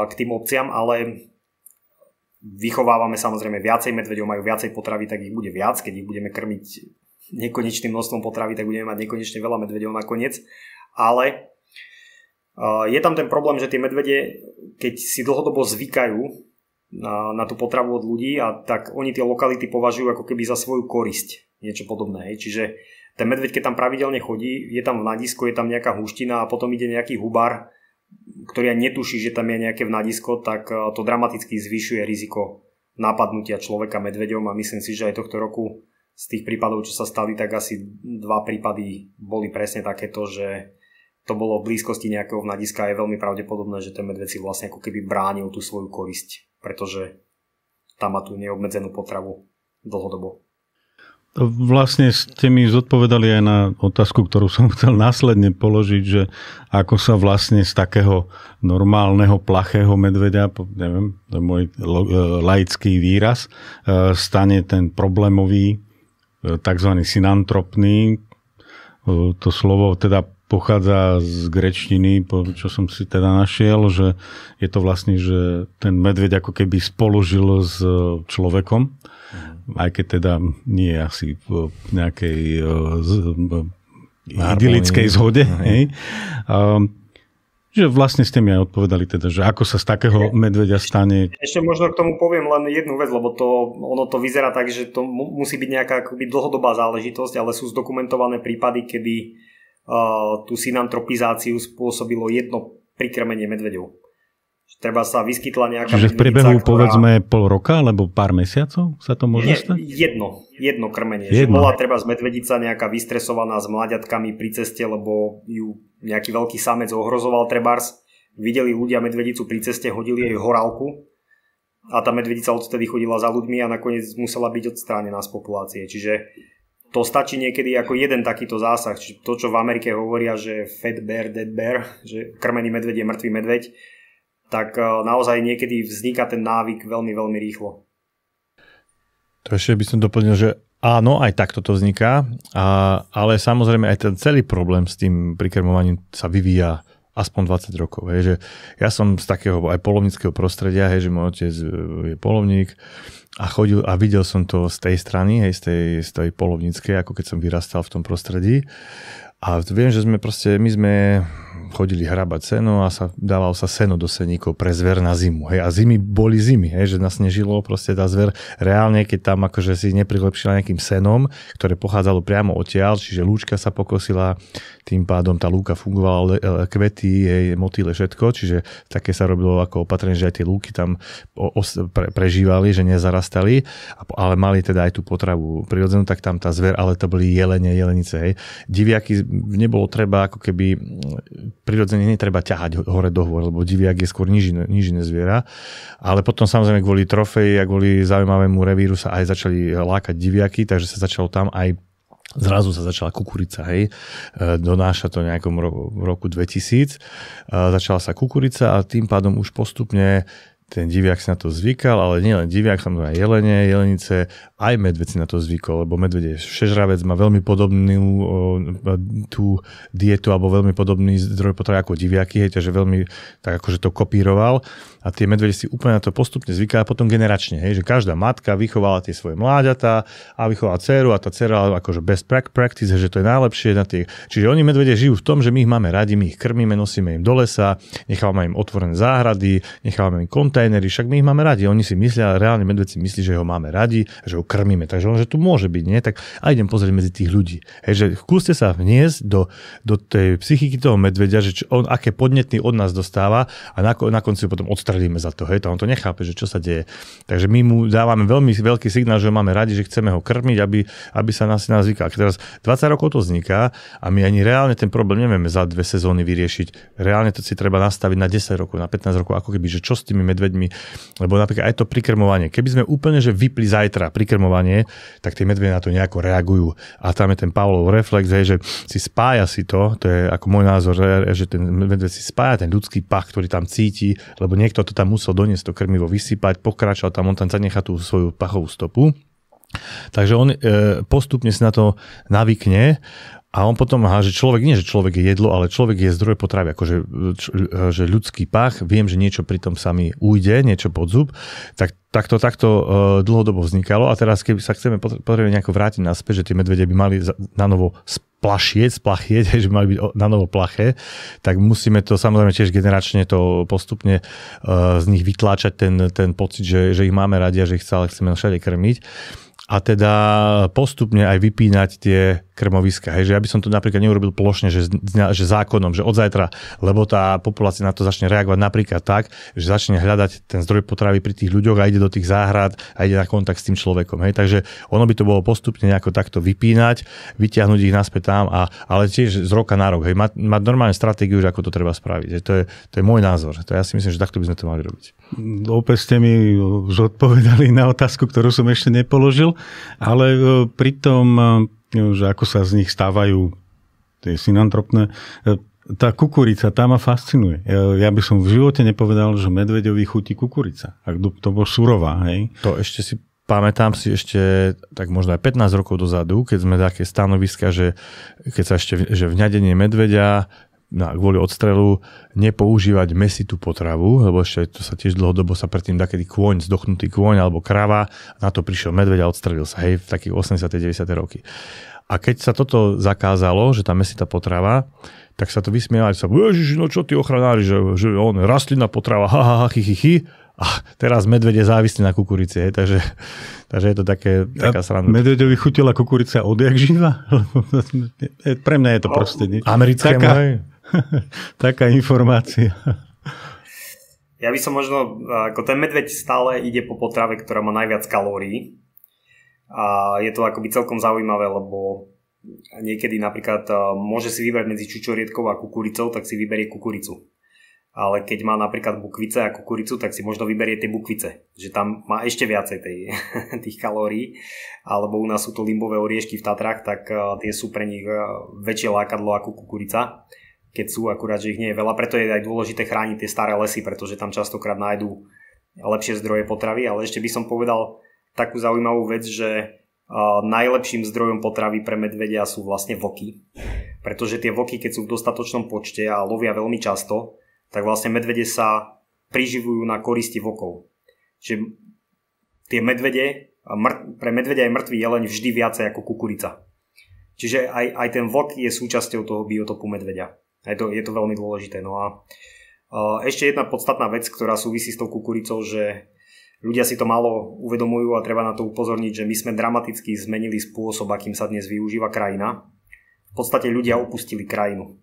S2: k tým obciam, ale vychovávame samozrejme viacej medveďov, majú viacej potravy, tak ich bude viac, keď ich budeme krmiť nekonečným množstvom potravy, tak budeme mať nekonečne veľa medveďov nakoniec, ale je tam ten problém, že tie medvede, keď si dlhodobo zvykajú na tú potravu od ľudí, a tak oni tie lokality považujú ako keby za svoju korisť, niečo podobné. Čiže ten medveď, keď tam pravidelne chodí, je tam vnadisko, je tam nejaká húština a potom ide nejaký hubár, ktorý aj netuší, že tam je nejaké vnadisko, tak to dramaticky zvyšuje riziko napadnutia človeka medveďom a myslím si, že aj tohto roku z tých prípadov, čo sa stali, tak asi 2 prípady boli presne takéto, že to bolo v blízkosti nejakého vnadiska a je veľmi pravdepodobné, že ten medveď si vlastne ako keby bránil tú svoju korisť, pretože tam má tú neobmedzenú potravu dlhodobo.
S1: Vlastne ste mi zodpovedali aj na otázku, ktorú som chcel následne položiť, že ako sa vlastne z takého normálneho plachého medveďa, neviem, to je môj laický výraz, stane ten problémový, takzvaný synantropný. To slovo teda pochádza z gréčtiny, čo som si teda našiel, že je to vlastne, že ten medveď ako keby spolužil s človekom, aj keď teda nie je asi v nejakej idylickej zhode. Hej. Že vlastne ste mi aj odpovedali teda, že ako sa z takého medveďa stane.
S2: Ešte možno k tomu poviem len jednu vec, lebo ono to vyzerá tak, že to musí byť nejaká akoby dlhodobá záležitosť, ale sú zdokumentované prípady, kedy tú synantropizáciu spôsobilo jedno prikrmenie medveďov. Treba sa vyskytla nejaká medvedica. Čiže v priebehu
S1: povedzme pol roka alebo pár mesiacov sa to môže stať?
S2: Jedno krmenie. Že bola treba z medvedica nejaká vystresovaná s mláďatkami pri ceste, lebo ju nejaký veľký samec ohrozoval trebárs. Videli ľudia medvedicu pri ceste, hodili jej horálku a tá medvedica odtedy chodila za ľuďmi a nakoniec musela byť odstránená z populácie. Čiže to stačí niekedy ako jeden takýto zásah. Čiže to, čo v Amerike hovoria, že fat bear, dead bear, že krmený medveď je mŕtvý medveď, tak naozaj niekedy vzniká ten návyk veľmi, veľmi rýchlo.
S3: To ešte by som doplnil, že áno, aj takto to vzniká, ale samozrejme aj ten celý problém s tým prikrmovaním sa vyvíja aspoň 20 rokov. Hej, že ja som z takého aj polovníckeho prostredia, hej, že môj otec je polovník, a chodil a videl som to z tej strany, hej, z tej polovníckej, ako keď som vyrastal v tom prostredí. A viem, že my sme chodili hrabať seno a dával sa seno do seníkov pre zver na zimu. Hej. A zimy boli zimy, hej, že nás nežilo proste tá zver reálne, keď tam akože si neprilepšila nejakým senom, ktoré pochádzalo priamo odtiaľ, čiže lúčka sa pokosila, tým pádom tá lúka fungovala, kvety, hej, motýle, všetko, čiže také sa robilo ako opatrenie, že aj tie lúky tam prežívali, že nezarastali, ale mali teda aj tú potravu prirodzenú, tak tam tá zver, ale to boli jelenice, hej. Diviaky nebolo treba ako keby prirodzene netreba ťahať hore dohôr, lebo diviak je skôr nížine zviera. Ale potom samozrejme kvôli trofeji a kvôli zaujímavému revíru sa aj začali lákať diviaky, takže sa začalo tam aj zrazu sa začala kukurica, hej. Donáša to nejakom roku 2000. Začala sa kukurica a tým pádom už postupne ten diviak si na to zvykal, ale nielen diviak, samozrejme aj jelenice, aj medveď si na to zvykol, lebo medveď je všežravec, má veľmi podobnú tú dietu alebo veľmi podobný zdroj potravy ako diviaky, hej, takže veľmi tak akože to kopíroval a tie medvede si úplne na to postupne zvykali a potom generačne, hej, že každá matka vychovala tie svoje mláďatá a vychovala dceru a tá dcera akože best practice, že to je najlepšie na tie. Čiže oni medvede žijú v tom, že my ich máme radi, my ich krmíme, nosíme im do lesa, nechávame im otvorené záhrady, nechávame im kontakt kontajneri, však my ich máme radi. Oni si myslia, reálne medveď si myslí, že ho máme radi, že ho krmíme. Takže on, že tu môže byť, nie? Tak a idem pozrieť medzi tých ľudí. Hej, že skúste sa vniesť do tej psychiky toho medveďa, že on aké podnetný od nás dostáva a na konci potom odstrelíme za to. Hej, to on to nechápe, že čo sa deje. Takže my mu dávame veľmi veľký signál, že ho máme radi, že chceme ho krmiť, aby sa nás zvykal. Teraz 20 rokov to vzniká a my ani reálne ten problém nevieme za 2 sezóny vyriešiť. Reálne to si treba nastaviť na 10 rokov, na 15 rokov, ako keby, že čo s tými medveďmi, lebo napríklad aj to prikrmovanie. Keby sme úplne, že vypli zajtra prikrmovanie, tak tie medveďe na to nejako reagujú. A tam je ten Pavlov reflex, že si spája si to je ako môj názor, že ten medveď si spája ten ľudský pach, ktorý tam cíti, lebo niekto to tam musel doniesť, to krmivo vysypať, pokračoval tam, on tam zanechá tú svoju pachovú stopu. Takže on postupne si na to navykne a on potom, že človek, nie že človek je jedlo, ale človek je zdroj potravy, akože že ľudský pach, viem, že niečo pri tom sa mi ujde, niečo pod zub, tak takto dlhodobo vznikalo a teraz keby sa chceme potrebovať nejako vrátiť naspäť, že tie medvede by mali na novo splachieť, že by mali byť na novo plaché, tak musíme to samozrejme tiež generačne to postupne z nich vytláčať ten pocit, že ich máme radi a že ich stále chceme všade krmiť. A teda postupne aj vypínať tie krmoviska. Hej, že ja by som to napríklad neurobil plošne, že zákonom, že od zajtra, lebo tá populácia na to začne reagovať napríklad tak, že začne hľadať ten zdroj potravy pri tých ľuďoch a ide do tých záhrad a ide na kontakt s tým človekom. Hej, takže ono by to bolo postupne nejako takto vypínať, vyťahnuť ich naspäť tam, ale tiež z roka na rok. Hej, mať normálne stratégiu, že ako to treba spraviť. Hej, to je môj názor. To ja si myslím, že takto by sme to mali robiť.
S1: Opäť ste mi zodpovedali na otázku, ktorú som ešte nepoložil, ale pri tom, že ako sa z nich stávajú tie synantropné, tá kukurica, tá ma fascinuje. Ja by som v živote nepovedal, že medveďovi chutí kukurica. Ak to bol surová, hej.
S3: To ešte si pamätám si ešte tak možno aj 15 rokov dozadu, keď sme také stanoviska, že keď sa ešte, že vňadenie medveďa kvôli odstrelu nepoužívať mäsitú potravu, lebo ešte to sa tiež dlhodobo sa predtým takedy zdochnutý kôň alebo krava, na to prišiel medveď a odstrelil sa, hej, v takých 80. 90. roky. A keď sa toto zakázalo, že tá mäsitá potrava, tak sa to vysmievali, Ježiš, no čo ty ochranári, že on rastlina potrava, chy. A teraz medveď je závislý na kukurici, hej, takže je to taká sranda.
S1: Medveďovi chutila kukurica odjak živa? Pre mňa je to proste niečo.
S3: Americkému, hej.
S1: Taká informácia.
S2: Ja by som možno, ako ten medveď stále ide po potrave, ktorá má najviac kalórií. A je to akoby celkom zaujímavé, lebo niekedy napríklad môže si vybrať medzi čučoriedkou a kukuricou, tak si vyberie kukuricu. Ale keď má napríklad bukvice a kukuricu, tak si možno vyberie tie bukvice. Že tam má ešte viacej tých kalórií. Alebo u nás sú to limbové oriešky v Tatrách, tak tie sú pre nich väčšie lákadlo ako kukurica. Keď sú, akurát, že ich nie je veľa. Preto je aj dôležité chrániť tie staré lesy, pretože tam častokrát nájdú lepšie zdroje potravy. Ale ešte by som povedal takú zaujímavú vec, že najlepším zdrojom potravy pre medvedia sú vlastne vlky. Pretože tie vlky, keď sú v dostatočnom počte a lovia veľmi často, tak vlastne medvede sa priživujú na koristi vlkov. Čiže tie medvede, pre medvedia je mŕtvý jeleň vždy viacej ako kukurica. Čiže aj ten vlk je súčasťou toho biotopu medveďa. Je to veľmi dôležité. No a ešte jedna podstatná vec, ktorá súvisí s tou kukuricou, že ľudia si to málo uvedomujú a treba na to upozorniť, že my sme dramaticky zmenili spôsob, akým sa dnes využíva krajina. V podstate ľudia opustili krajinu.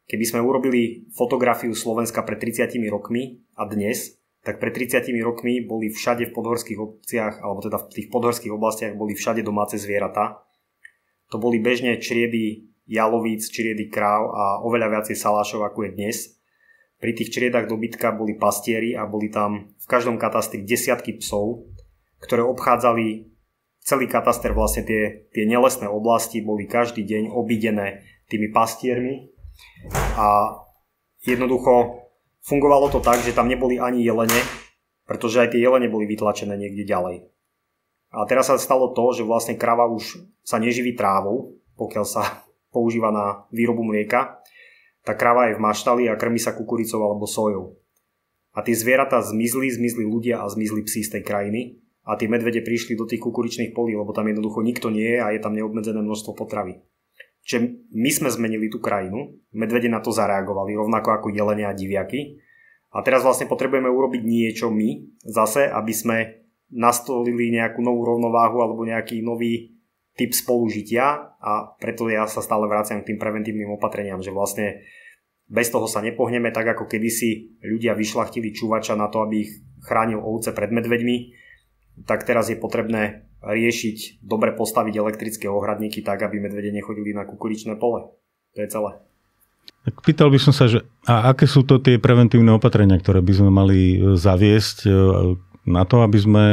S2: Keby sme urobili fotografiu Slovenska pred 30 rokmi a dnes, tak pred 30 rokmi boli všade v podhorských obciach, alebo teda v tých podhorských oblastiach boli všade domáce zvieratá. To boli bežne čriedy jalovíc, čriedy kráv a oveľa viacej salášov, ako je dnes. Pri tých čriedách dobytka boli pastieri a boli tam v každom katastri desiatky psov, ktoré obchádzali celý kataster, vlastne tie nelesné oblasti boli každý deň obídené tými pastiermi a jednoducho fungovalo to tak, že tam neboli ani jelene, pretože aj tie jelene boli vytlačené niekde ďalej. A teraz sa stalo to, že vlastne krava už sa neživí trávou, pokiaľ sa používa na výrobu mlieka. Tá krava je v maštali a krmi sa kukuricou alebo sojou. A tie zvieratá zmizli ľudia a zmizli psi z tej krajiny a tie medvede prišli do tých kukuričných polí, lebo tam jednoducho nikto nie je a je tam neobmedzené množstvo potravy. Čiže my sme zmenili tú krajinu, medvede na to zareagovali, rovnako ako jelene a diviaky. A teraz vlastne potrebujeme urobiť niečo my zase, aby sme nastolili nejakú novú rovnováhu alebo nejaký nový typ spolužitia a preto ja sa stále vraciam k tým preventívnym opatreniam, že vlastne bez toho sa nepohneme, tak ako kedysi ľudia vyšľachtili čúvača na to, aby ich chránil ovce pred medveďmi, tak teraz je potrebné riešiť, dobre postaviť elektrické ohradníky tak, aby medvede nechodili na kukuričné pole. To je celé.
S1: Tak pýtal by som sa, že a aké sú to tie preventívne opatrenia, ktoré by sme mali zaviesť na to, aby sme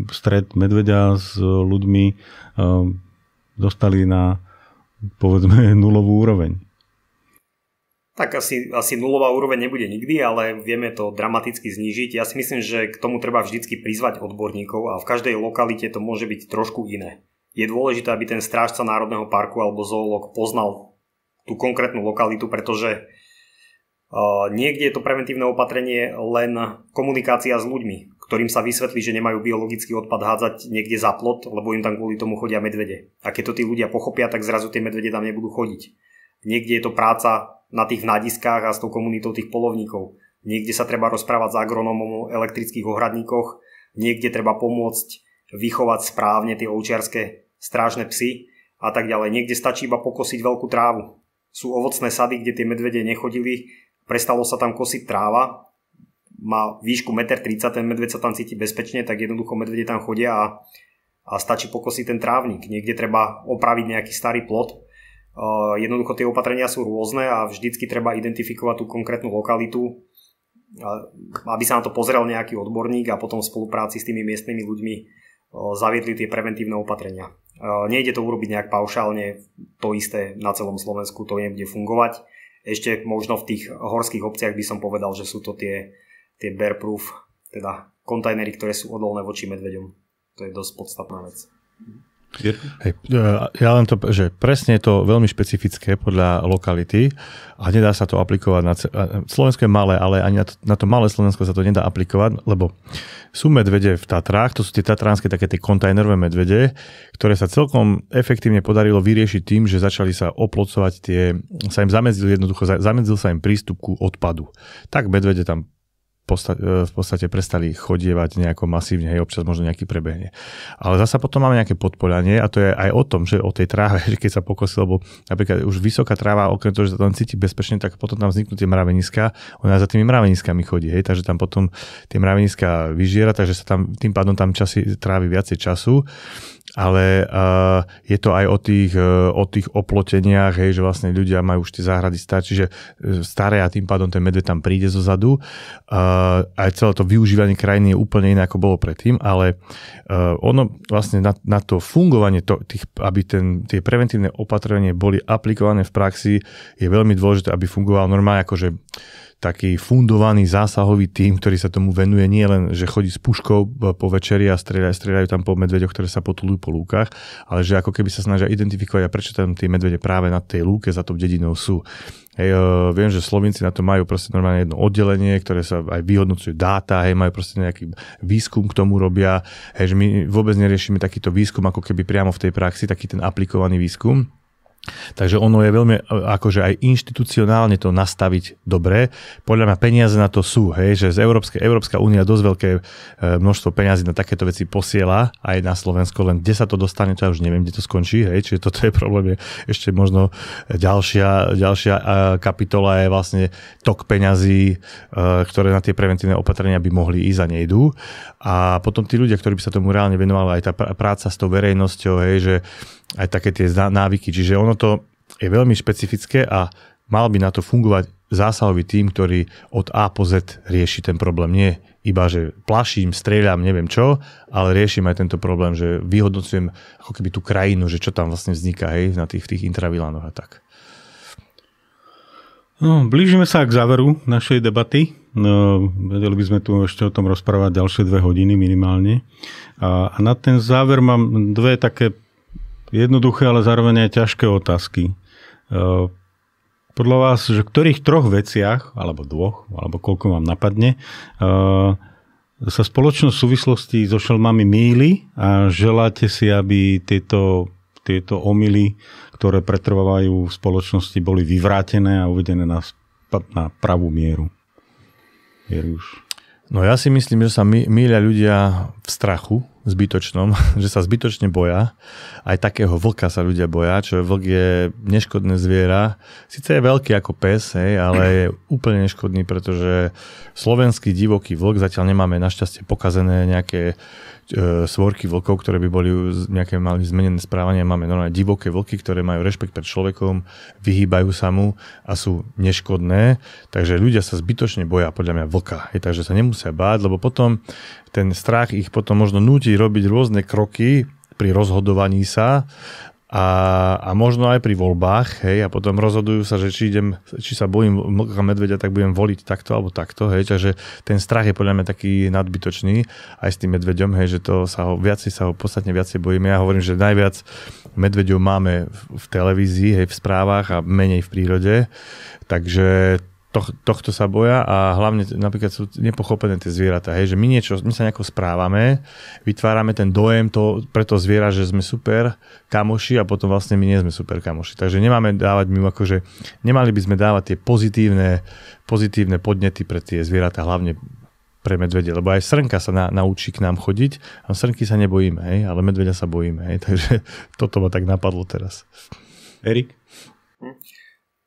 S1: stret medveďa s ľuďmi dostali na, povedzme, nulovú úroveň?
S2: Tak asi nulová úroveň nebude nikdy, ale vieme to dramaticky znížiť. Ja si myslím, že k tomu treba vždycky prizvať odborníkov a v každej lokalite to môže byť trošku iné. Je dôležité, aby ten strážca národného parku alebo zoológ poznal tú konkrétnu lokalitu, pretože niekde je to preventívne opatrenie len komunikácia s ľuďmi, ktorým sa vysvetlí, že nemajú biologický odpad hádzať niekde za plot, lebo im tam kvôli tomu chodia medvede. A keď to tí ľudia pochopia, tak zrazu tie medvede tam nebudú chodiť. Niekde je to práca na tých hľadiskách a s tou komunitou tých polovníkov. Niekde sa treba rozprávať s agronómom o elektrických ohradníkoch, niekde treba pomôcť vychovať správne tie ovčiarske strážne psy a tak ďalej. Niekde stačí iba pokosiť veľkú trávu. Sú ovocné sady, kde tie medvede nechodili, prestalo sa tam kosiť tráva, má výšku 1,30 m, ten medveď sa tam cíti bezpečne, tak jednoducho medvede tam chodia a stačí pokosiť ten trávnik. Niekde treba opraviť nejaký starý plot. Jednoducho tie opatrenia sú rôzne a vždycky treba identifikovať tú konkrétnu lokalitu, aby sa na to pozrel nejaký odborník a potom v spolupráci s tými miestnymi ľuďmi zaviedli tie preventívne opatrenia. Nejde to urobiť nejak paušálne, to isté na celom Slovensku to nebude fungovať. Ešte možno v tých horských obciach by som povedal, že sú to tie bear-proof, teda kontajnery, ktoré sú odolné voči medveďom. To je dosť podstatná vec.
S3: Hej, ja len to, že presne je to veľmi špecifické podľa lokality a nedá sa to aplikovať na Slovensko je malé, ale ani na to malé Slovensko sa to nedá aplikovať, lebo sú medvede v Tatrách, to sú tie tatranské také tie kontajnerové medvede, ktoré sa celkom efektívne podarilo vyriešiť tým, že začali sa oplocovať sa im zamedzil sa im prístup ku odpadu. Tak medvede tam v podstate prestali chodievať nejako masívne, hej, občas možno nejaký prebehne. Ale zasa potom máme nejaké podpoľanie a to je aj o tom, že o tej tráve, že keď sa pokosil, lebo napríklad už vysoká tráva, okrem toho, že sa tam cíti bezpečne, tak potom tam vzniknú tie mraveniska, ona za tými mraveniskami chodí, hej, takže tam potom tie mraveniska vyžiera, takže sa tam tým pádom tam trávi viacej času. Ale je to aj o tých oploteniach, hej, že vlastne ľudia majú už tie záhrady čiže staré a tým pádom ten medveď tam príde zo zadu. Aj celé to využívanie krajiny je úplne iné, ako bolo predtým, ale ono vlastne na to fungovanie, aby tie preventívne opatrenia boli aplikované v praxi, je veľmi dôležité, aby fungoval normálne akože taký fundovaný zásahový tím, ktorý sa tomu venuje, nie len, že chodí s puškou po večeri a strieľajú tam po medveďoch, ktoré sa potulujú po lúkach, ale že ako keby sa snažia identifikovať, a prečo tam tie medvede práve na tej lúke za tou dedinou sú. Hej, viem, že Slovinci na to majú proste normálne jedno oddelenie, ktoré sa aj vyhodnocujú dáta, hej, majú proste nejaký výskum k tomu robia, hej, že my vôbec neriešime takýto výskum, ako keby priamo v tej praxi, taký ten aplikovaný výskum. Takže ono je veľmi akože aj inštitucionálne to nastaviť dobre. Podľa mňa peniaze na to sú, hej, že Európska únia dosť veľké množstvo peniazy na takéto veci posiela aj na Slovensko, len kde sa to dostane, to ja už neviem, kde to skončí, hej, čiže toto je problém. Ešte možno ďalšia kapitola je vlastne tok peňazí, ktoré na tie preventívne opatrenia by mohli ísť a nejdú. A potom tí ľudia, ktorí by sa tomu reálne venovali, aj tá práca s tou verejnosťou, hej, že aj také tie návyky. Čiže ono to je veľmi špecifické a mal by na to fungovať zásahový tím, ktorý od A po Z rieši ten problém. Nie iba, že plaším, strieľam, neviem čo, ale riešim aj tento problém, že vyhodnocujem ako keby tú krajinu, že čo tam vlastne vzniká, hej, v tých intravilánoch a tak.
S1: No, blížime sa k záveru našej debaty. Vedeli by sme tu ešte o tom rozprávať ďalšie 2 hodiny minimálne. A na ten záver mám 2 také jednoduché, ale zároveň aj ťažké otázky. Podľa vás, že v ktorých 3 veciach, alebo 2, alebo koľko vám napadne, sa spoločnosť v súvislosti so šelmami mýli a želáte si, aby tieto omyly, ktoré pretrvávajú v spoločnosti, boli vyvrátené a uvedené na pravú mieru? Jerguš?
S3: No ja si myslím, že sa mýlia ľudia v strachu zbytočnom, že sa zbytočne boja. Aj takého vlka sa ľudia boja, čo vlk je neškodné zviera. Sice je veľký ako pes, ale je úplne neškodný, pretože slovenský divoký vlk, zatiaľ nemáme našťastie pokazené nejaké svorky vlkov, ktoré by boli nejaké mali zmenené správanie. Máme normálne divoké vlky, ktoré majú rešpekt pred človekom, vyhýbajú sa mu a sú neškodné. Takže ľudia sa zbytočne boja podľa mňa vlka. Takže sa nemusia báť, lebo potom ten strach ich potom možno núti robiť rôzne kroky pri rozhodovaní sa a možno aj pri voľbách, a potom rozhodujú sa, že či sa bojím vlka medveďa, tak budem voliť takto alebo takto, takže ten strach je podľa mňa taký nadbytočný aj s tým medveďom, že to sa ho podstatne viacej bojíme. Ja hovorím, že najviac medveďov máme v televízii, v správach a menej v prírode, takže tohto sa boja a hlavne napríklad sú nepochopené tie zvieratá, že my sa nejako správame, vytvárame ten dojem pre to zviera, že sme super kamoši a potom vlastne my nie sme super kamoši. Takže nemali by sme dávať tie pozitívne podnety pre tie zvieratá, hlavne pre medvede, lebo aj srnka sa naučí k nám chodiť a srnky sa nebojíme, ale medveďa sa bojíme, takže toto ma tak napadlo teraz.
S1: Erik?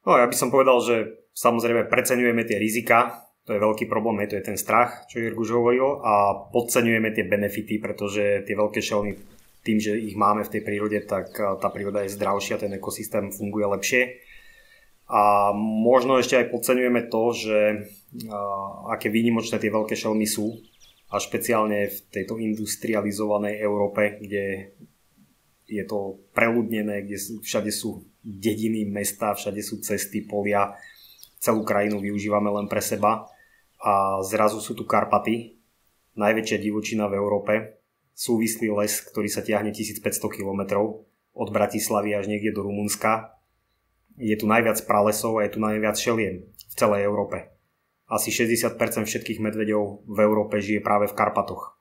S2: No ja by som povedal, že samozrejme preceňujeme tie rizika, to je veľký problém, to je ten strach, čo Jirguš hovoril, a podceňujeme tie benefity, pretože tie veľké šelmy, tým, že ich máme v tej prírode, tak tá príroda je zdravšia, ten ekosystém funguje lepšie. A možno ešte aj podceňujeme to, že aké výnimočné tie veľké šelmy sú, a špeciálne v tejto industrializovanej Európe, kde je to preľudnené, kde všade sú dediny, mesta, všade sú cesty, polia, celú krajinu využívame len pre seba a zrazu sú tu Karpaty, najväčšia divočina v Európe, súvislý les, ktorý sa tiahne 1500 km od Bratislavy až niekde do Rumunska. Je tu najviac pralesov a je tu najviac šeliem v celej Európe. Asi 60% všetkých medveďov v Európe žije práve v Karpatoch.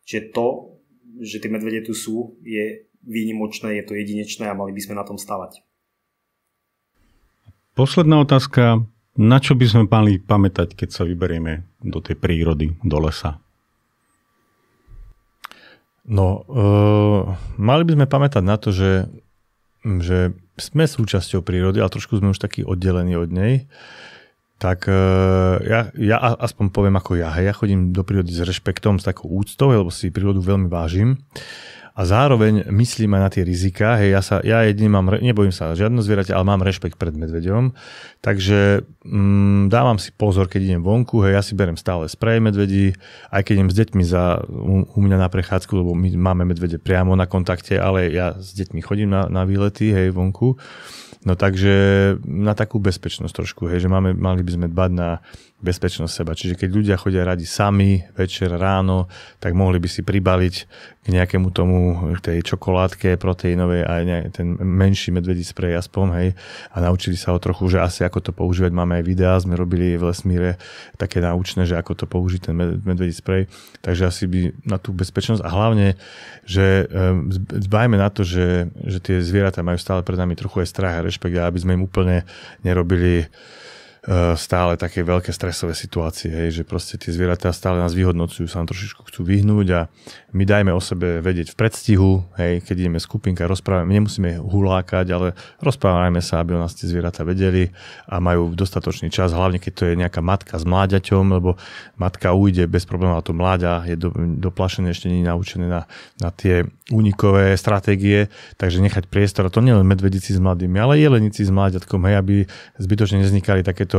S2: Čiže to, že tie medvede tu sú, je výnimočné, je to jedinečné a mali by sme na tom stavať.
S1: Posledná otázka. Na čo by sme mali pamätať, keď sa vyberieme do tej prírody, do lesa?
S3: No, mali by sme pamätať na to, že sme súčasťou prírody, ale trošku sme už takí oddelení od nej. Tak ja aspoň poviem ako ja. Ja chodím do prírody s rešpektom, s takou úctou, lebo si prírodu veľmi vážim. A zároveň myslím aj na tie riziká. Ja jedine nebojím sa žiadno zvieraťa, ale mám rešpekt pred medveďom. Takže dávam si pozor, keď idem vonku. Ja si berem stále sprej medvedí, aj keď idem s deťmi u mňa na prechádzku, lebo my máme medvede priamo na kontakte, ale ja s deťmi chodím na výlety, vonku. No takže na takú bezpečnosť trošku, že mali by sme dbať na bezpečnosť seba. Čiže keď ľudia chodia radi sami, večer, ráno, tak mohli by si pribaliť k nejakému tej čokoládke proteínovej aj ten menší medvedí sprej aspoň, a naučili sa ho trochu, že asi ako to používať. Máme aj videá, sme robili v Lesmíre také naučné, že ako to použiť ten medvedí sprej. Takže asi by na tú bezpečnosť a hlavne, že dbajme na to, že tie zvieratá majú stále pred nami trochu aj strach a rešpekt, aby sme im úplne nerobili stále také veľké stresové situácie, že proste tie zvieratá stále nás vyhodnocujú, sa nám trošičku chcú vyhnúť a my dajme o sebe vedieť v predstihu, keď ideme skupinka, rozprávame, nemusíme hulákať, ale rozprávajme sa, aby o nás tie zvieratá vedeli a majú dostatočný čas, hlavne keď to je nejaká matka s mláďaťom, lebo matka ujde bez problémov, a to mláďa je doplašené, ešte nie je naučené na tie únikové stratégie, takže nechať priestor, a to nielen medvedici s mladými, ale jelenici s mláďatkom, aby zbytočne nevznikali takéto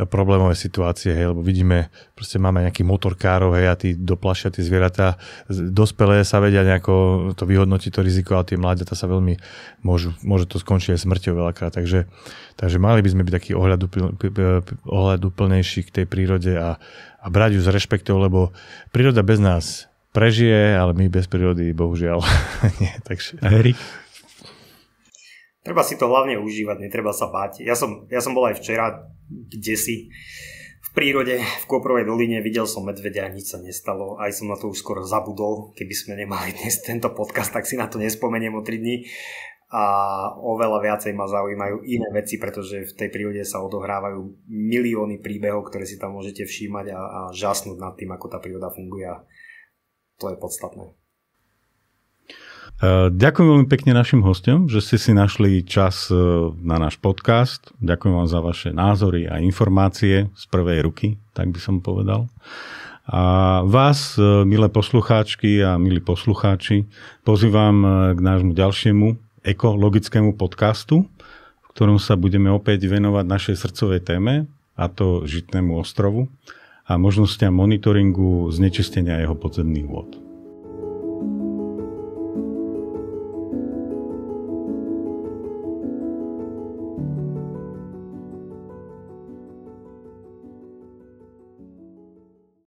S3: problémové situácie, lebo vidíme, proste máme nejakých motorkárov, a tí doplašia tie zvieratá, dospelé sa vedia nejako to vyhodnotiť, to riziko, ale tie mláďatá sa veľmi môže to skončiť aj smrťou veľakrát, takže mali by sme byť takí ohľaduplnejší k tej prírode a brať ju s rešpektom, lebo príroda bez nás prežije, ale my bez prírody bohužiaľ nie. Takže...
S1: Erik?
S2: Treba si to hlavne užívať, netreba sa báť. Ja som bol aj včera kdesi v prírode v Koprovej doline, videl som medveďa, nič sa nestalo, aj som na to už skoro zabudol. Keby sme nemali dnes tento podcast, tak si na to nespomeniem o 3 dní. a oveľa viacej ma zaujímajú iné veci, pretože v tej prírode sa odohrávajú milióny príbehov, ktoré si tam môžete všímať a žasnúť nad tým, ako tá príroda funguje. To je podstatné.
S1: Ďakujem veľmi pekne našim hostom, že ste si našli čas na náš podcast. Ďakujem vám za vaše názory a informácie z prvej ruky, tak by som povedal. A vás, milé poslucháčky a milí poslucháči, pozývam k nášmu ďalšiemu ekologickému podcastu, v ktorom sa budeme opäť venovať našej srdcovej téme, a to Žitnému ostrovu a možnostiam monitoringu znečistenia jeho podzemných vôd.